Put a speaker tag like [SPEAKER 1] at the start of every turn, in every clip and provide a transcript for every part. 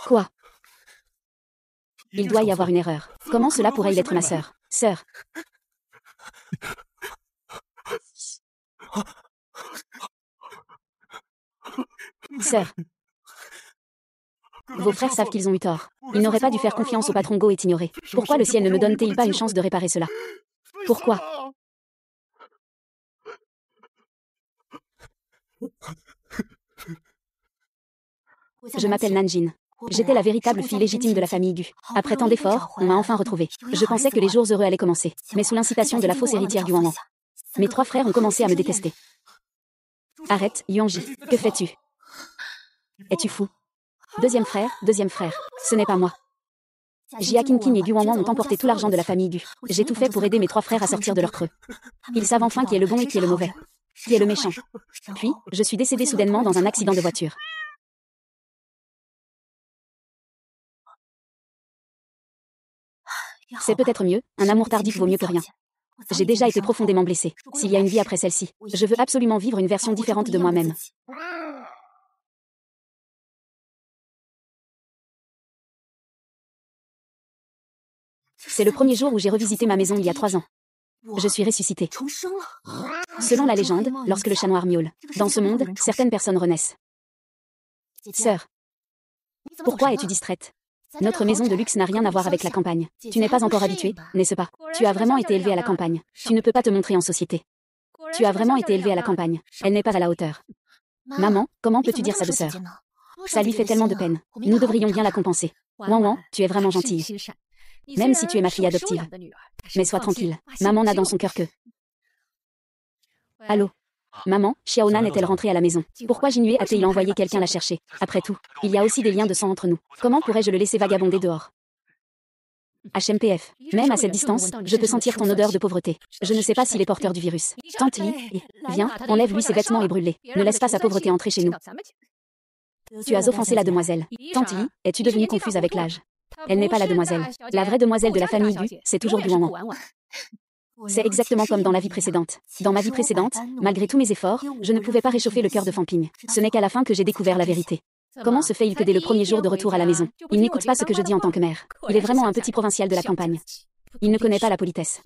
[SPEAKER 1] Quoi? Il doit y avoir une erreur. Comment cela pourrait-il être ma sœur? Sœur. Sœur. Vos frères savent qu'ils ont eu tort. Ils n'auraient pas dû faire confiance au patron Go et t'ignorer. Pourquoi le ciel ne me donne-t-il pas une chance de réparer cela? Pourquoi? Je m'appelle Nanjin. J'étais la véritable fille légitime de la famille Gu. Après tant d'efforts, on m'a enfin retrouvée. Je pensais que les jours heureux allaient commencer, mais sous l'incitation de la fausse héritière du Wanwan. Mes 3 frères ont commencé à me détester. Arrête, Yuanji. Que fais-tu? Es-tu fou? Deuxième frère, ce n'est pas moi. Jia Qingqing et Gu Wanwan ont emporté tout l'argent de la famille Gu. J'ai tout fait pour aider mes 3 frères à sortir de leur creux. Ils savent enfin qui est le bon et qui est le mauvais. Qui est le méchant. Puis, je suis décédée soudainement dans un accident de voiture. C'est peut-être mieux, un amour tardif vaut mieux que rien. J'ai déjà été profondément blessée. S'il y a une vie après celle-ci, je veux absolument vivre une version différente de moi-même. C'est le premier jour où j'ai revisité ma maison il y a 3 ans. Je suis ressuscitée. Selon la légende, lorsque le chat noir miaule, dans ce monde, certaines personnes renaissent. Sœur, pourquoi es-tu distraite? Notre maison de luxe n'a rien à voir avec la campagne. Tu n'es pas encore habituée, n'est-ce pas? Tu as vraiment été élevée à la campagne. Tu ne peux pas te montrer en société. Tu as vraiment été élevée à la campagne. Elle n'est pas à la hauteur. Maman, comment peux-tu dire ça de sœur? Ça lui fait tellement de peine. Nous devrions bien la compenser. Wanwan, tu es vraiment gentille. Même si tu es ma fille adoptive. Mais sois tranquille. Maman n'a dans son cœur que... Allô? Maman, Xiaonan est-elle rentrée à la maison? Pourquoi Jinue a-t-il envoyé quelqu'un la chercher? Après tout, il y a aussi des liens de sang entre nous. Comment pourrais-je le laisser vagabonder dehors? HMPF. Même à cette distance, je peux sentir ton odeur de pauvreté. Je ne sais pas s'il est porteur du virus. Tante Li, viens, enlève-lui ses vêtements et brûle-les. Ne laisse pas sa pauvreté entrer chez nous. Tu as offensé la demoiselle. Tante Li, es-tu devenue confuse avec l'âge? Elle n'est pas la demoiselle. La vraie demoiselle de la famille Gu, c'est toujours du Wanwan. C'est exactement comme dans la vie précédente. Dans ma vie précédente, malgré tous mes efforts, je ne pouvais pas réchauffer le cœur de Fanping. Ce n'est qu'à la fin que j'ai découvert la vérité. Comment se fait-il que dès le premier jour de retour à la maison, il n'écoute pas ce que je dis en tant que mère? Il est vraiment un petit provincial de la campagne. Il ne connaît pas la politesse.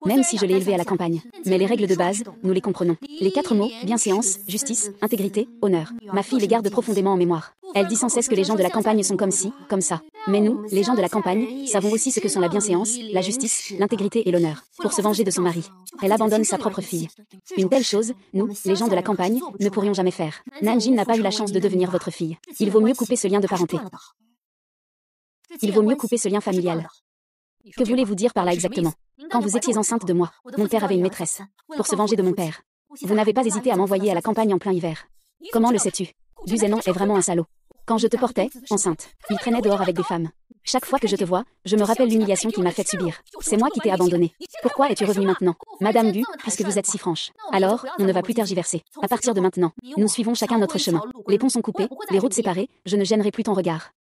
[SPEAKER 1] Même si je l'ai élevé à la campagne. Mais les règles de base, nous les comprenons. Les 4 mots, bienséance, justice, intégrité, honneur. Ma fille les garde profondément en mémoire. Elle dit sans cesse que les gens de la campagne sont comme ci, comme ça. Mais nous, les gens de la campagne, savons aussi ce que sont la bienséance, la justice, l'intégrité et l'honneur. Pour se venger de son mari, elle abandonne sa propre fille. Une telle chose, nous, les gens de la campagne, ne pourrions jamais faire. Nanjin n'a pas eu la chance de devenir votre fille. Il vaut mieux couper ce lien de parenté. Il vaut mieux couper ce lien familial. Que voulez-vous dire par là exactement? Quand vous étiez enceinte de moi, mon père avait une maîtresse. Pour se venger de mon père. Vous n'avez pas hésité à m'envoyer à la campagne en plein hiver. Comment le sais-tu? Du Zenon est vraiment un salaud. Quand je te portais, enceinte, il traînait dehors avec des femmes. Chaque fois que je te vois, je me rappelle l'humiliation qu'il m'a fait subir. C'est moi qui t'ai abandonné. Pourquoi es-tu revenue maintenant? Madame Gu, puisque vous êtes si franche. Alors, on ne va plus tergiverser. À partir de maintenant, nous suivons chacun notre chemin. Les ponts sont coupés, les routes séparées, je ne gênerai plus ton regard.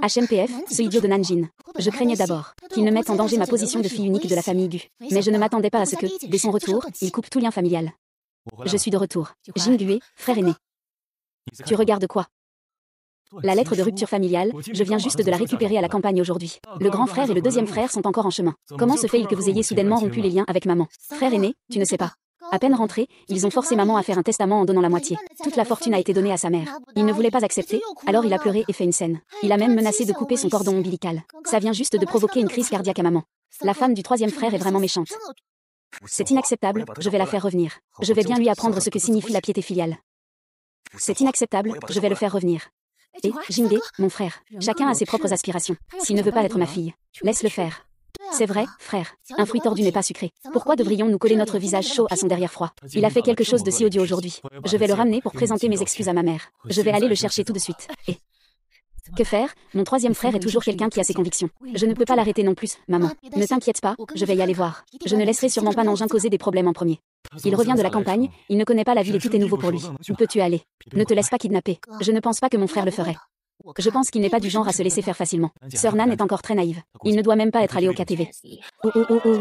[SPEAKER 1] HMPF, ce idiot de Nanjin. Je craignais d'abord qu'il ne mette en danger ma position de fille unique de la famille Gu. Mais je ne m'attendais pas à ce que, dès son retour, il coupe tout lien familial. Je suis de retour. Jinggue, frère aîné. Tu regardes quoi? La lettre de rupture familiale, je viens juste de la récupérer à la campagne aujourd'hui. Le grand frère et le deuxième frère sont encore en chemin. Comment se fait-il que vous ayez soudainement rompu les liens avec maman? Frère aîné, tu ne sais pas. À peine rentrés, ils ont forcé maman à faire un testament en donnant la moitié. Toute la fortune a été donnée à sa mère. Il ne voulait pas accepter, alors il a pleuré et fait une scène. Il a même menacé de couper son cordon ombilical. Ça vient juste de provoquer une crise cardiaque à maman. La femme du 3e frère est vraiment méchante. C'est inacceptable, je vais la faire revenir. Je vais bien lui apprendre ce que signifie la piété filiale. C'est inacceptable, je vais le faire revenir. Et, Jingde, mon frère, chacun a ses propres aspirations. S'il ne veut pas être ma fille, laisse-le faire. C'est vrai, frère. Un fruit tordu n'est pas sucré. Pourquoi devrions-nous coller notre visage chaud à son derrière froid? Il a fait quelque chose de si odieux aujourd'hui. Je vais le ramener pour présenter mes excuses à ma mère. Je vais aller le chercher tout de suite. Et... que faire? Mon 3e frère est toujours quelqu'un qui a ses convictions. Je ne peux pas l'arrêter non plus, maman. Ne t'inquiète pas, je vais y aller voir. Je ne laisserai sûrement pas Nanjin causer des problèmes en premier. Il revient de la campagne, il ne connaît pas la ville et tout est nouveau pour lui. Peux-tu aller? Ne te laisse pas kidnapper. Je ne pense pas que mon frère le ferait. Je pense qu'il n'est pas du genre à se laisser faire facilement. Sœur Nan est encore très naïve. Il ne doit même pas être allé au KTV. Oh oh oh oh.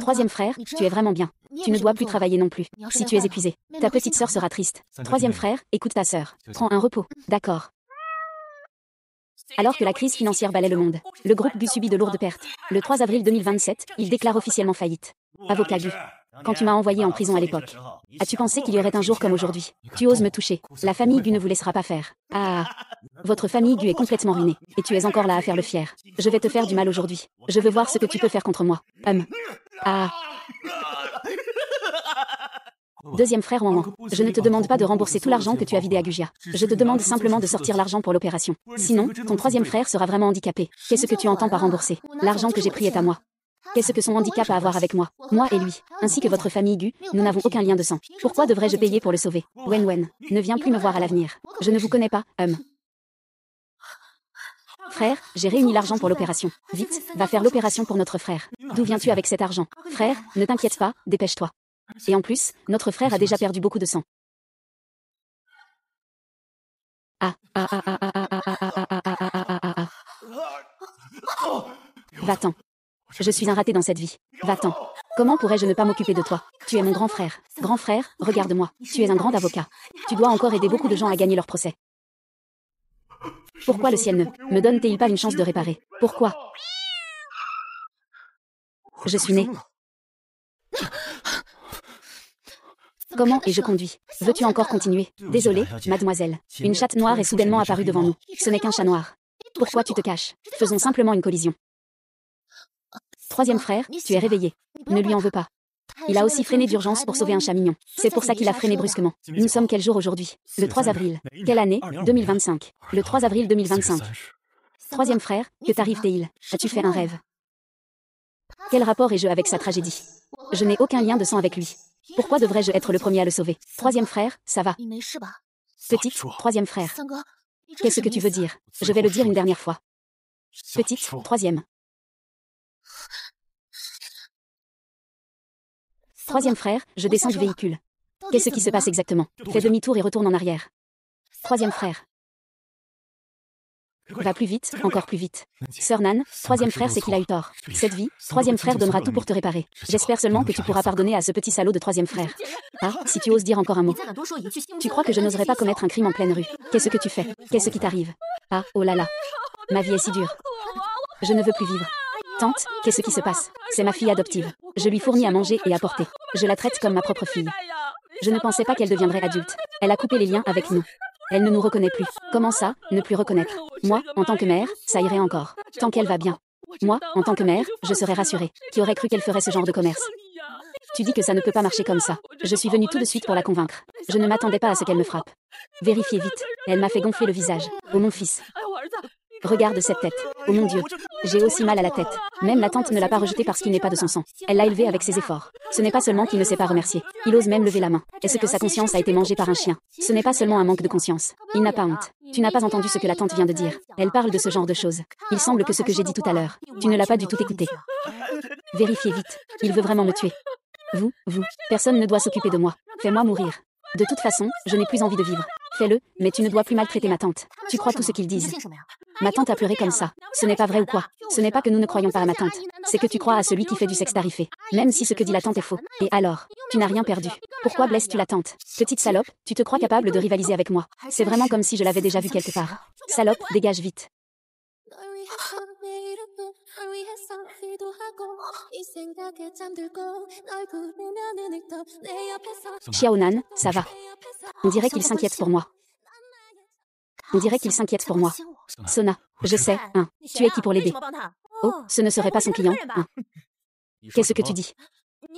[SPEAKER 1] Troisième frère, tu es vraiment bien. Tu ne dois plus travailler non plus. Si tu es épuisé, ta petite sœur sera triste. Troisième frère, écoute ta sœur. Prends un repos. D'accord. Alors que la crise financière balait le monde, le groupe Gu subit de lourdes pertes. Le 3 avril 2027, il déclare officiellement faillite. Avocat Gu, quand tu m'as envoyé en prison à l'époque, as-tu pensé qu'il y aurait un jour comme aujourd'hui? Tu oses me toucher. La famille Gu ne vous laissera pas faire. Ah, votre famille Gu est complètement ruinée, et tu es encore là à faire le fier. Je vais te faire du mal aujourd'hui. Je veux voir ce que tu peux faire contre moi. Ah. Deuxième frère Wanwan, je ne te demande pas de rembourser tout l'argent que tu as vidé à Gujia. Je te demande simplement de sortir l'argent pour l'opération. Sinon, ton troisième frère sera vraiment handicapé. Qu'est-ce que tu entends par rembourser? L'argent que j'ai pris est à moi. Qu'est-ce que son handicap a à voir avec moi? Moi et lui, ainsi que votre famille Gu, nous n'avons aucun lien de sang. Pourquoi devrais-je payer pour le sauver? Wen, ne viens plus me voir à l'avenir. Je ne vous connais pas, Frère, j'ai réuni l'argent pour l'opération. Vite, va faire l'opération pour notre frère. D'où viens-tu avec cet argent? Frère, ne t'inquiète pas, dépêche-toi. Et en plus, notre frère a déjà perdu beaucoup de sang. Va-t'en. Je suis un raté dans cette vie. Va-t'en. Comment pourrais-je ne pas m'occuper de toi? Tu es mon grand frère. Grand frère, regarde-moi. Tu es un grand avocat. Tu dois encore aider beaucoup de gens à gagner leur procès. Pourquoi le ciel ne me donne-t-il pas une chance de réparer? Pourquoi? Je suis né. Comment et je conduis? Veux-tu encore continuer? Désolée, mademoiselle. Une chatte noire est soudainement apparue devant nous. Ce n'est qu'un chat noir. Pourquoi tu te caches? Faisons simplement une collision. Troisième frère, tu es réveillé. Ne lui en veux pas. Il a aussi freiné d'urgence pour sauver un chat mignon. C'est pour ça qu'il a freiné brusquement. Nous sommes quel jour aujourd'hui? Le 3 avril. Quelle année? 2025. Le 3 avril 2025. Troisième frère, que t'arrive-t-il? As-tu fait un rêve? Quel rapport ai-je avec sa tragédie? Je n'ai aucun lien de sang avec lui. Pourquoi devrais-je être le premier à le sauver? Troisième frère, ça va. Petite, troisième frère. Qu'est-ce que tu veux dire? Je vais le dire une dernière fois. Petite, troisième. Troisième frère, je descends du véhicule. Qu'est-ce qui se passe exactement? Fais demi-tour et retourne en arrière. Troisième frère. Va plus vite, encore plus vite. Sœur Nan, troisième frère c'est qu'il a eu tort. Cette vie, troisième frère donnera tout pour te réparer. J'espère seulement que tu pourras pardonner à ce petit salaud de troisième frère. Ah, si tu oses dire encore un mot. Tu crois que je n'oserais pas commettre un crime en pleine rue? Qu'est-ce que tu fais? Qu'est-ce qui t'arrive? Ah, oh là là. Ma vie est si dure. Je ne veux plus vivre. Tante, qu'est-ce qui se passe? C'est ma fille adoptive. Je lui fournis à manger et à porter. Je la traite comme ma propre fille. Je ne pensais pas qu'elle deviendrait adulte. Elle a coupé les liens avec nous. Elle ne nous reconnaît plus. Comment ça, ne plus reconnaître? Moi, en tant que mère, ça irait encore. Tant qu'elle va bien. Moi, en tant que mère, je serais rassurée. Qui aurait cru qu'elle ferait ce genre de commerce? Tu dis que ça ne peut pas marcher comme ça. Je suis venue tout de suite pour la convaincre. Je ne m'attendais pas à ce qu'elle me frappe. Vérifiez vite. Elle m'a fait gonfler le visage. Oh mon fils. Regarde cette tête. Oh mon Dieu. J'ai aussi mal à la tête. Même la tante ne l'a pas rejeté parce qu'il n'est pas de son sang. Elle l'a élevé avec ses efforts. Ce n'est pas seulement qu'il ne sait pas remercier. Il ose même lever la main. Est-ce que sa conscience a été mangée par un chien? Ce n'est pas seulement un manque de conscience. Il n'a pas honte. Tu n'as pas entendu ce que la tante vient de dire. Elle parle de ce genre de choses. Il semble que ce que j'ai dit tout à l'heure, tu ne l'as pas du tout écouté. Vérifiez vite. Il veut vraiment me tuer. Vous, personne ne doit s'occuper de moi. Fais-moi mourir. De toute façon, je n'ai plus envie de vivre. Fais-le, mais tu ne dois plus maltraiter ma tante. Tu crois tout ce qu'ils disent. Ma tante a pleuré comme ça. Ce n'est pas vrai ou quoi? Ce n'est pas que nous ne croyons pas à ma tante. C'est que tu crois à celui qui fait du sexe tarifé. Même si ce que dit la tante est faux. Et alors? Tu n'as rien perdu. Pourquoi blesses-tu la tante? Petite salope, tu te crois capable de rivaliser avec moi. C'est vraiment comme si je l'avais déjà vu quelque part. Salope, dégage vite. Xiaonan, ça va. On dirait qu'il s'inquiète pour moi. On dirait qu'il s'inquiète pour moi. Sona, je sais, tu es qui pour l'aider? Oh, ce ne serait pas son client, Qu'est-ce que tu dis?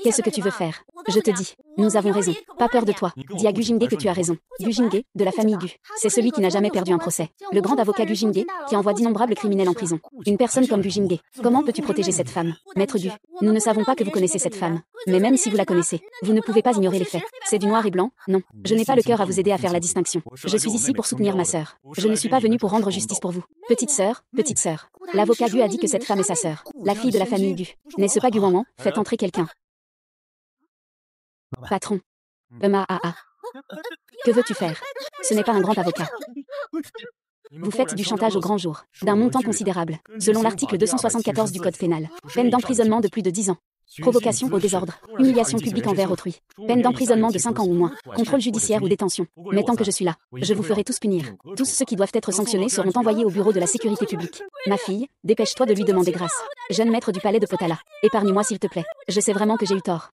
[SPEAKER 1] Qu'est-ce que tu veux faire? Je te dis, nous avons raison. Pas peur de toi. Dis à Gu Jingge que tu as raison. Gu Jingge, de la famille Gu. C'est celui qui n'a jamais perdu un procès. Le grand avocat Gu Jingge, qui envoie d'innombrables criminels en prison. Une personne comme Gu Jingge. Comment peux-tu protéger cette femme? Maître Gu, nous ne savons pas que vous connaissez cette femme. Mais même si vous la connaissez, vous ne pouvez pas ignorer les faits. C'est du noir et blanc? Non. Je n'ai pas le cœur à vous aider à faire la distinction. Je suis ici pour soutenir ma sœur. Je ne suis pas venue pour rendre justice pour vous. Petite sœur. L'avocat Gu a dit que cette femme est sa sœur. La fille de la famille Gu. N'est-ce pas Gu Wanwan? Faites entrer quelqu'un. Patron. Que veux-tu faire? Ce n'est pas un grand avocat. Vous faites du chantage au grand jour, d'un montant considérable, selon l'article 274 du Code pénal. Peine d'emprisonnement de plus de 10 ans. Provocation au désordre. Humiliation publique envers autrui. Peine d'emprisonnement de 5 ans ou moins. Contrôle judiciaire ou détention. Mais tant que je suis là, je vous ferai tous punir. Tous ceux qui doivent être sanctionnés seront envoyés au bureau de la sécurité publique. Ma fille, dépêche-toi de lui demander grâce. Jeune maître du palais de Potala, épargne-moi s'il te plaît. Je sais vraiment que j'ai eu tort.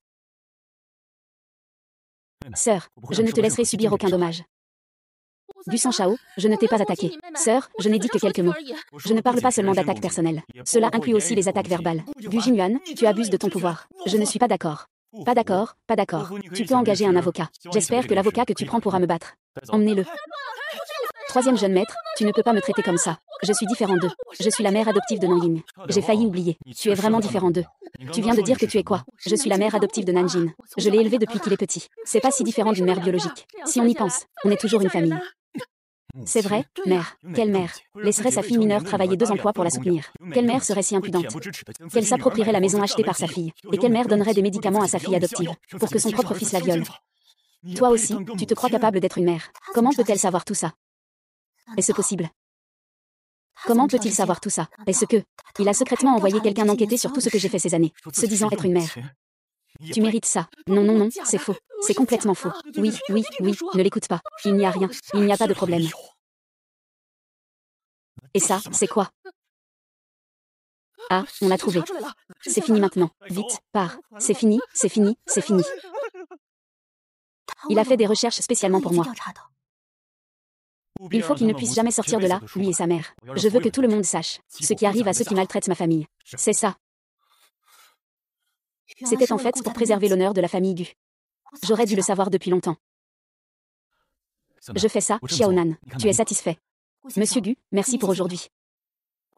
[SPEAKER 1] Sœur, je ne te laisserai subir aucun dommage. Du sang Shao, je ne t'ai pas attaqué. Sœur, je n'ai dit que quelques mots. Je ne parle pas seulement d'attaques personnelles. Cela inclut aussi les attaques verbales. Gu Jinyuan, tu abuses de ton pouvoir. Je ne suis pas d'accord. Pas d'accord, pas d'accord. Tu peux engager un avocat. J'espère que l'avocat que tu prends pourra me battre. Emmenez-le. Troisième jeune maître, tu ne peux pas me traiter comme ça. Je suis différent d'eux. Je suis la mère adoptive de Nanjing. J'ai failli oublier. Tu es vraiment différent d'eux. Tu viens de dire que tu es quoi? Je suis la mère adoptive de Nanjing. Je l'ai élevé depuis qu'il est petit. C'est pas si différent d'une mère biologique. Si on y pense, on est toujours une famille. C'est vrai, mère. Quelle mère laisserait sa fille mineure travailler 2 emplois pour la soutenir? Quelle mère serait si impudente? Qu'elle s'approprierait la maison achetée par sa fille? Et quelle mère donnerait des médicaments à sa fille adoptive pour que son propre fils la viole? Toi aussi, tu te crois capable d'être une mère. Comment peut-elle savoir tout ça? Est-ce possible? Comment peut-il savoir tout ça? Est-ce que il a secrètement envoyé quelqu'un enquêter sur tout ce que j'ai fait ces années, se disant être une mère? Tu mérites ça. Non, non, non, c'est faux. C'est complètement faux. Oui, oui, oui, ne l'écoute pas. Il n'y a rien. Il n'y a pas de problème. Et ça, c'est quoi? Ah, on l'a trouvé. C'est fini maintenant. Vite, pars. C'est fini, c'est fini, c'est fini. Il a fait des recherches spécialement pour moi. Il faut qu'il ne puisse jamais sortir de là, lui et sa mère. Je veux que tout le monde sache ce qui arrive à ceux qui maltraitent ma famille. C'est ça. C'était en fait pour préserver l'honneur de la famille Gu. J'aurais dû le savoir depuis longtemps. Je fais ça, Xiaonan. Tu es satisfait? Monsieur Gu, merci pour aujourd'hui.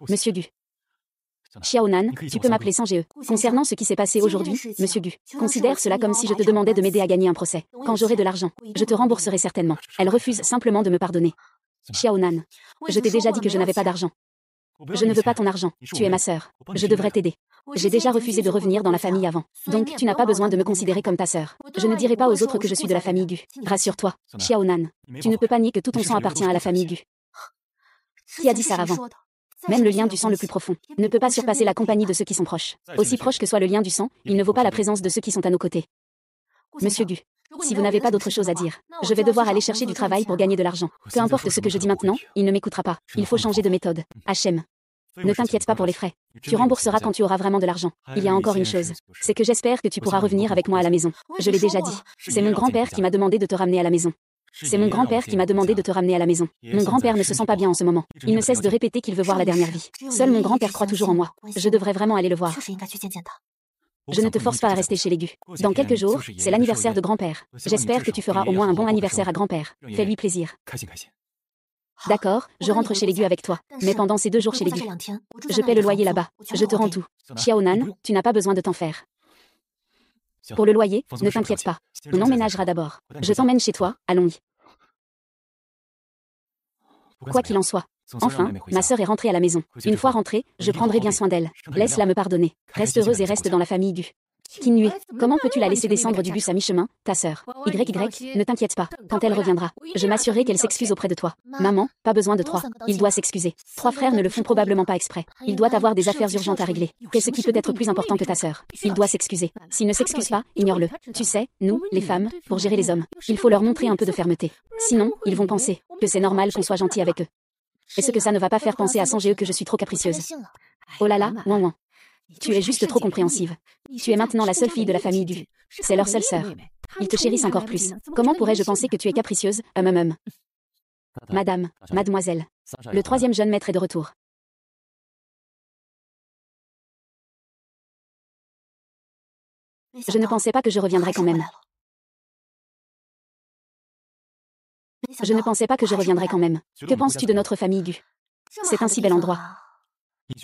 [SPEAKER 1] Monsieur Gu. Xiaonan, tu peux m'appeler sans GE. Concernant ce qui s'est passé aujourd'hui, Monsieur Gu, considère cela comme si je te demandais de m'aider à gagner un procès. Quand j'aurai de l'argent, je te rembourserai certainement. Elle refuse simplement de me pardonner. Xiaonan, je t'ai déjà dit que je n'avais pas d'argent. Je ne veux pas ton argent. Tu es ma sœur. Je devrais t'aider. J'ai déjà refusé de revenir dans la famille avant. Donc tu n'as pas besoin de me considérer comme ta sœur. Je ne dirai pas aux autres que je suis de la famille Gu. Rassure-toi, Xiaonan. Tu ne peux pas nier que tout ton sang appartient à la famille Gu. Qui a dit ça avant? Même le lien du sang le plus profond ne peut pas surpasser la compagnie de ceux qui sont proches. Aussi proche que soit le lien du sang, il ne vaut pas la présence de ceux qui sont à nos côtés. Monsieur Gu, si vous n'avez pas d'autre chose à dire, je vais devoir aller chercher du travail pour gagner de l'argent. Peu importe ce que je dis maintenant, il ne m'écoutera pas. Il faut changer de méthode. Hachem. Ne t'inquiète pas pour les frais. Tu rembourseras quand tu auras vraiment de l'argent. Il y a encore une chose. C'est que j'espère que tu pourras revenir avec moi à la maison. Je l'ai déjà dit. C'est mon grand-père qui m'a demandé de te ramener à la maison. C'est mon grand-père qui m'a demandé de te ramener à la maison. Mon grand-père ne se sent pas bien en ce moment. Il ne cesse de répéter qu'il veut voir la dernière vie. Seul mon grand-père croit toujours en moi. Je devrais vraiment aller le voir. Je ne te force pas à rester chez les Gu. Dans quelques jours, c'est l'anniversaire de grand-père. J'espère que tu feras au moins un bon anniversaire à grand-père. Fais-lui plaisir. D'accord, je rentre chez les Gu avec toi. Mais pendant ces 2 jours chez les Gu, je paie le loyer là-bas. Je te rends tout. Xiaonan, tu n'as pas besoin de t'en faire. Pour le loyer, ne t'inquiète pas. On emménagera d'abord. Je t'emmène chez toi, allons-y. Quoi qu'il en soit. Enfin, ma sœur est rentrée à la maison. Une fois rentrée, je prendrai bien soin d'elle. Laisse-la me pardonner. Reste heureuse et reste dans la famille Gu. Kinue, comment peux-tu la laisser descendre du bus à mi-chemin, ta sœur? YY, ne t'inquiète pas. Quand elle reviendra, je m'assurerai qu'elle s'excuse auprès de toi. Maman, pas besoin de 3. Il doit s'excuser. 3 frères ne le font probablement pas exprès. Il doit avoir des affaires urgentes à régler. Qu'est-ce qui peut être plus important que ta sœur? Il doit s'excuser. S'il ne s'excuse pas, ignore-le. Tu sais, nous, les femmes, pour gérer les hommes, il faut leur montrer un peu de fermeté. Sinon, ils vont penser que c'est normal qu'on soit gentil avec eux. Est-ce que ça ne va pas faire penser à Sange que je suis trop capricieuse? Oh là là, ouin ouin. Tu es juste trop compréhensive. Tu es maintenant la seule fille de la famille Gu. C'est leur seule sœur. Ils te chérissent encore plus. Comment pourrais-je penser que tu es capricieuse? Madame, mademoiselle. Le 3e jeune maître est de retour. Je ne pensais pas que je reviendrais quand même. Je ne pensais pas que je reviendrais quand même. Que penses-tu de notre famille Gu? C'est un si bel endroit.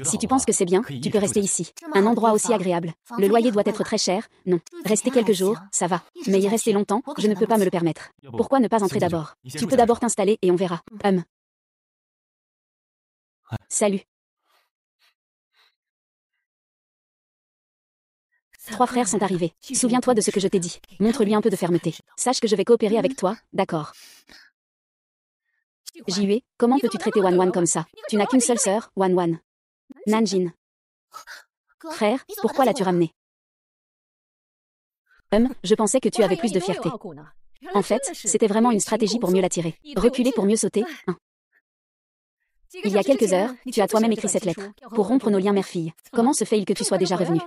[SPEAKER 1] Si tu penses que c'est bien, tu peux rester ici. Un endroit aussi agréable. Le loyer doit être très cher, non. Rester quelques jours, ça va. Mais y rester longtemps, je ne peux pas me le permettre. Pourquoi ne pas entrer d'abord? Tu peux d'abord t'installer et on verra. Salut. 3 frères sont arrivés. Souviens-toi de ce que je t'ai dit. Montre-lui un peu de fermeté. Sache que je vais coopérer avec toi, d'accord? Jue, comment peux-tu traiter Wan Wan comme ça? Tu n'as qu'une seule sœur, Wan Wan. Nanjin. Frère, pourquoi l'as-tu ramené? Je pensais que tu avais plus de fierté. En fait, c'était vraiment une stratégie pour mieux l'attirer. Reculer pour mieux sauter. Il y a quelques heures, tu as toi-même écrit cette lettre. Pour rompre nos liens mère-fille. Comment se fait-il que tu sois déjà revenu?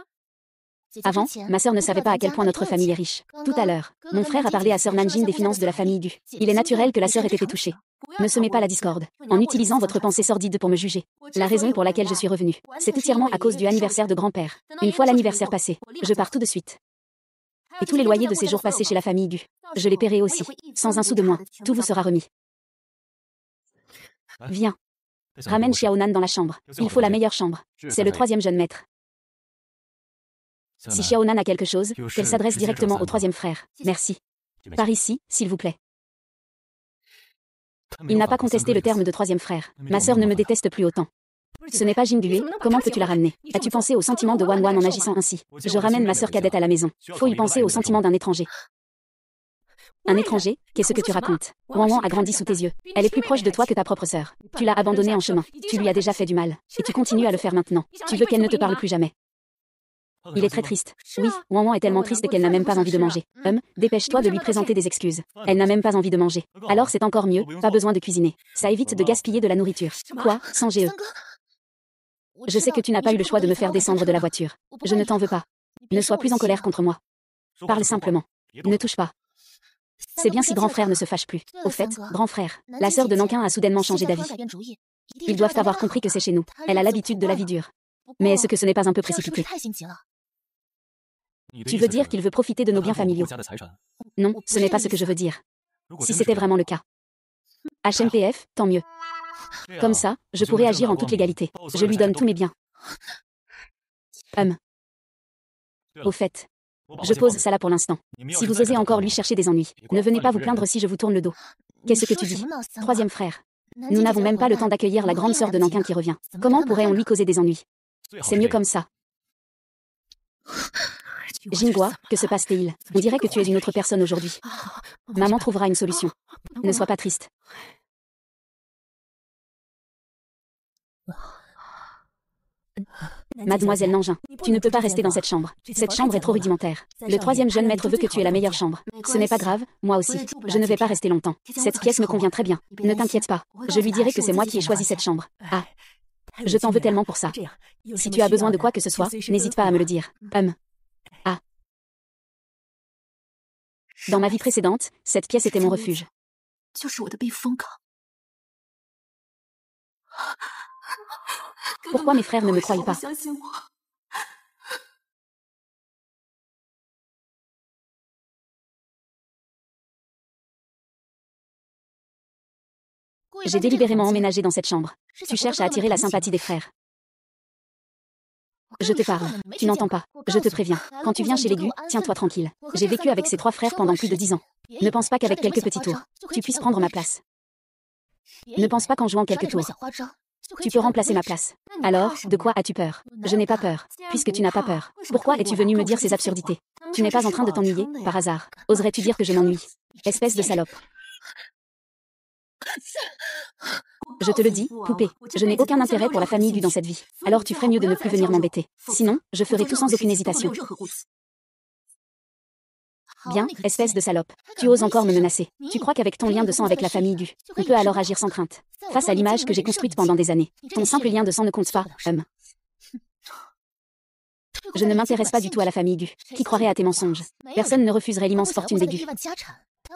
[SPEAKER 1] Avant, ma sœur ne savait pas à quel point notre famille est riche. Tout à l'heure, mon frère a parlé à sœur Nanjin des finances de la famille Du. Il est naturel que la sœur ait été touchée. Ne semez pas la discorde, en utilisant votre pensée sordide pour me juger. La raison pour laquelle je suis revenue, c'est entièrement à cause du anniversaire de grand-père. Une fois l'anniversaire passé, je pars tout de suite. Et tous les loyers de ces jours passés chez la famille Du, je les paierai aussi. Sans un sou de moins, tout vous sera remis. Viens. Ramène Xiaonan dans la chambre. Il faut la meilleure chambre. C'est le 3e jeune maître. Si Xiaonan a quelque chose, qu'elle s'adresse directement au 3e frère. Merci. Par ici, s'il vous plaît. Il n'a pas contesté le terme de 3e frère. Ma sœur ne me déteste plus autant. Ce n'est pas Jin Due, comment peux-tu la ramener? As-tu pensé aux sentiments de Wan Wan en agissant ainsi? Je ramène ma sœur cadette à la maison. Faut y penser aux sentiments d'un étranger. Un étranger? Qu'est-ce que tu racontes? Wan Wan a grandi sous tes yeux. Elle est plus proche de toi que ta propre sœur. Tu l'as abandonnée en chemin. Tu lui as déjà fait du mal. Et tu continues à le faire maintenant. Tu veux qu'elle ne te parle plus jamais. Il est très triste. Oui, Wan Wan est tellement triste qu'elle n'a même pas envie de manger. Dépêche-toi de lui présenter des excuses. Elle n'a même pas envie de manger. Alors c'est encore mieux, pas besoin de cuisiner. Ça évite de gaspiller de la nourriture. Quoi, sans GE? Je sais que tu n'as pas eu le choix de me faire descendre de la voiture. Je ne t'en veux pas. Ne sois plus en colère contre moi. Parle simplement. Ne touche pas. C'est bien si grand frère ne se fâche plus. Au fait, grand frère, la sœur de Nankin a soudainement changé d'avis. Ils doivent avoir compris que c'est chez nous. Elle a l'habitude de la vie dure. Mais est-ce que ce n'est pas un peu précipité? Tu veux dire qu'il veut profiter de nos biens familiaux? Non, ce n'est pas ce que je veux dire. Si c'était vraiment le cas. HMPF, tant mieux. Comme ça, je pourrais agir en toute légalité. Je lui donne tous mes biens. Au fait, je pose ça là pour l'instant. Si vous osez encore lui chercher des ennuis, ne venez pas vous plaindre si je vous tourne le dos. Qu'est-ce que tu dis? 3e frère. Nous n'avons même pas le temps d'accueillir la grande sœur de Nankin qui revient. Comment pourrait-on lui causer des ennuis? C'est mieux comme ça. Jingua, que se passe-t-il? On dirait que tu es une autre personne aujourd'hui. Maman trouvera une solution. Ne sois pas triste. Mademoiselle Nanjin, tu ne peux pas rester dans cette chambre. Cette chambre est trop rudimentaire. Le 3e jeune maître veut que tu aies la meilleure chambre. Ce n'est pas grave, moi aussi. Je ne vais pas rester longtemps. Cette pièce me convient très bien. Ne t'inquiète pas. Je lui dirai que c'est moi qui ai choisi cette chambre. Ah. Je t'en veux tellement pour ça. Si tu as besoin de quoi que ce soit, n'hésite pas à me le dire. Ah. Dans ma vie précédente, cette pièce était mon refuge. Pourquoi mes frères ne me croient pas? J'ai délibérément emménagé dans cette chambre. Tu cherches à attirer la sympathie des frères. Je te parle. Tu n'entends pas. Je te préviens. Quand tu viens chez les Gu, tiens-toi tranquille. J'ai vécu avec ces 3 frères pendant plus de 10 ans. Ne pense pas qu'avec quelques petits tours, tu puisses prendre ma place. Ne pense pas qu'en jouant quelques tours, tu peux remplacer ma place. Alors, de quoi as-tu peur? Je n'ai pas peur. Puisque tu n'as pas peur, pourquoi es-tu venu me dire ces absurdités? Tu n'es pas en train de t'ennuyer, par hasard. Oserais-tu dire que je m'ennuie? Espèce de salope. Je te le dis, poupée, je n'ai aucun intérêt pour la famille Du dans cette vie. Alors tu ferais mieux de ne plus venir m'embêter. Sinon, je ferai tout sans aucune hésitation. Bien, espèce de salope. Tu oses encore me menacer. Tu crois qu'avec ton lien de sang avec la famille Du, on peut alors agir sans crainte. Face à l'image que j'ai construite pendant des années, ton simple lien de sang ne compte pas, Je ne m'intéresse pas du tout à la famille Du. Qui croirait à tes mensonges? Personne ne refuserait l'immense fortune des Gu.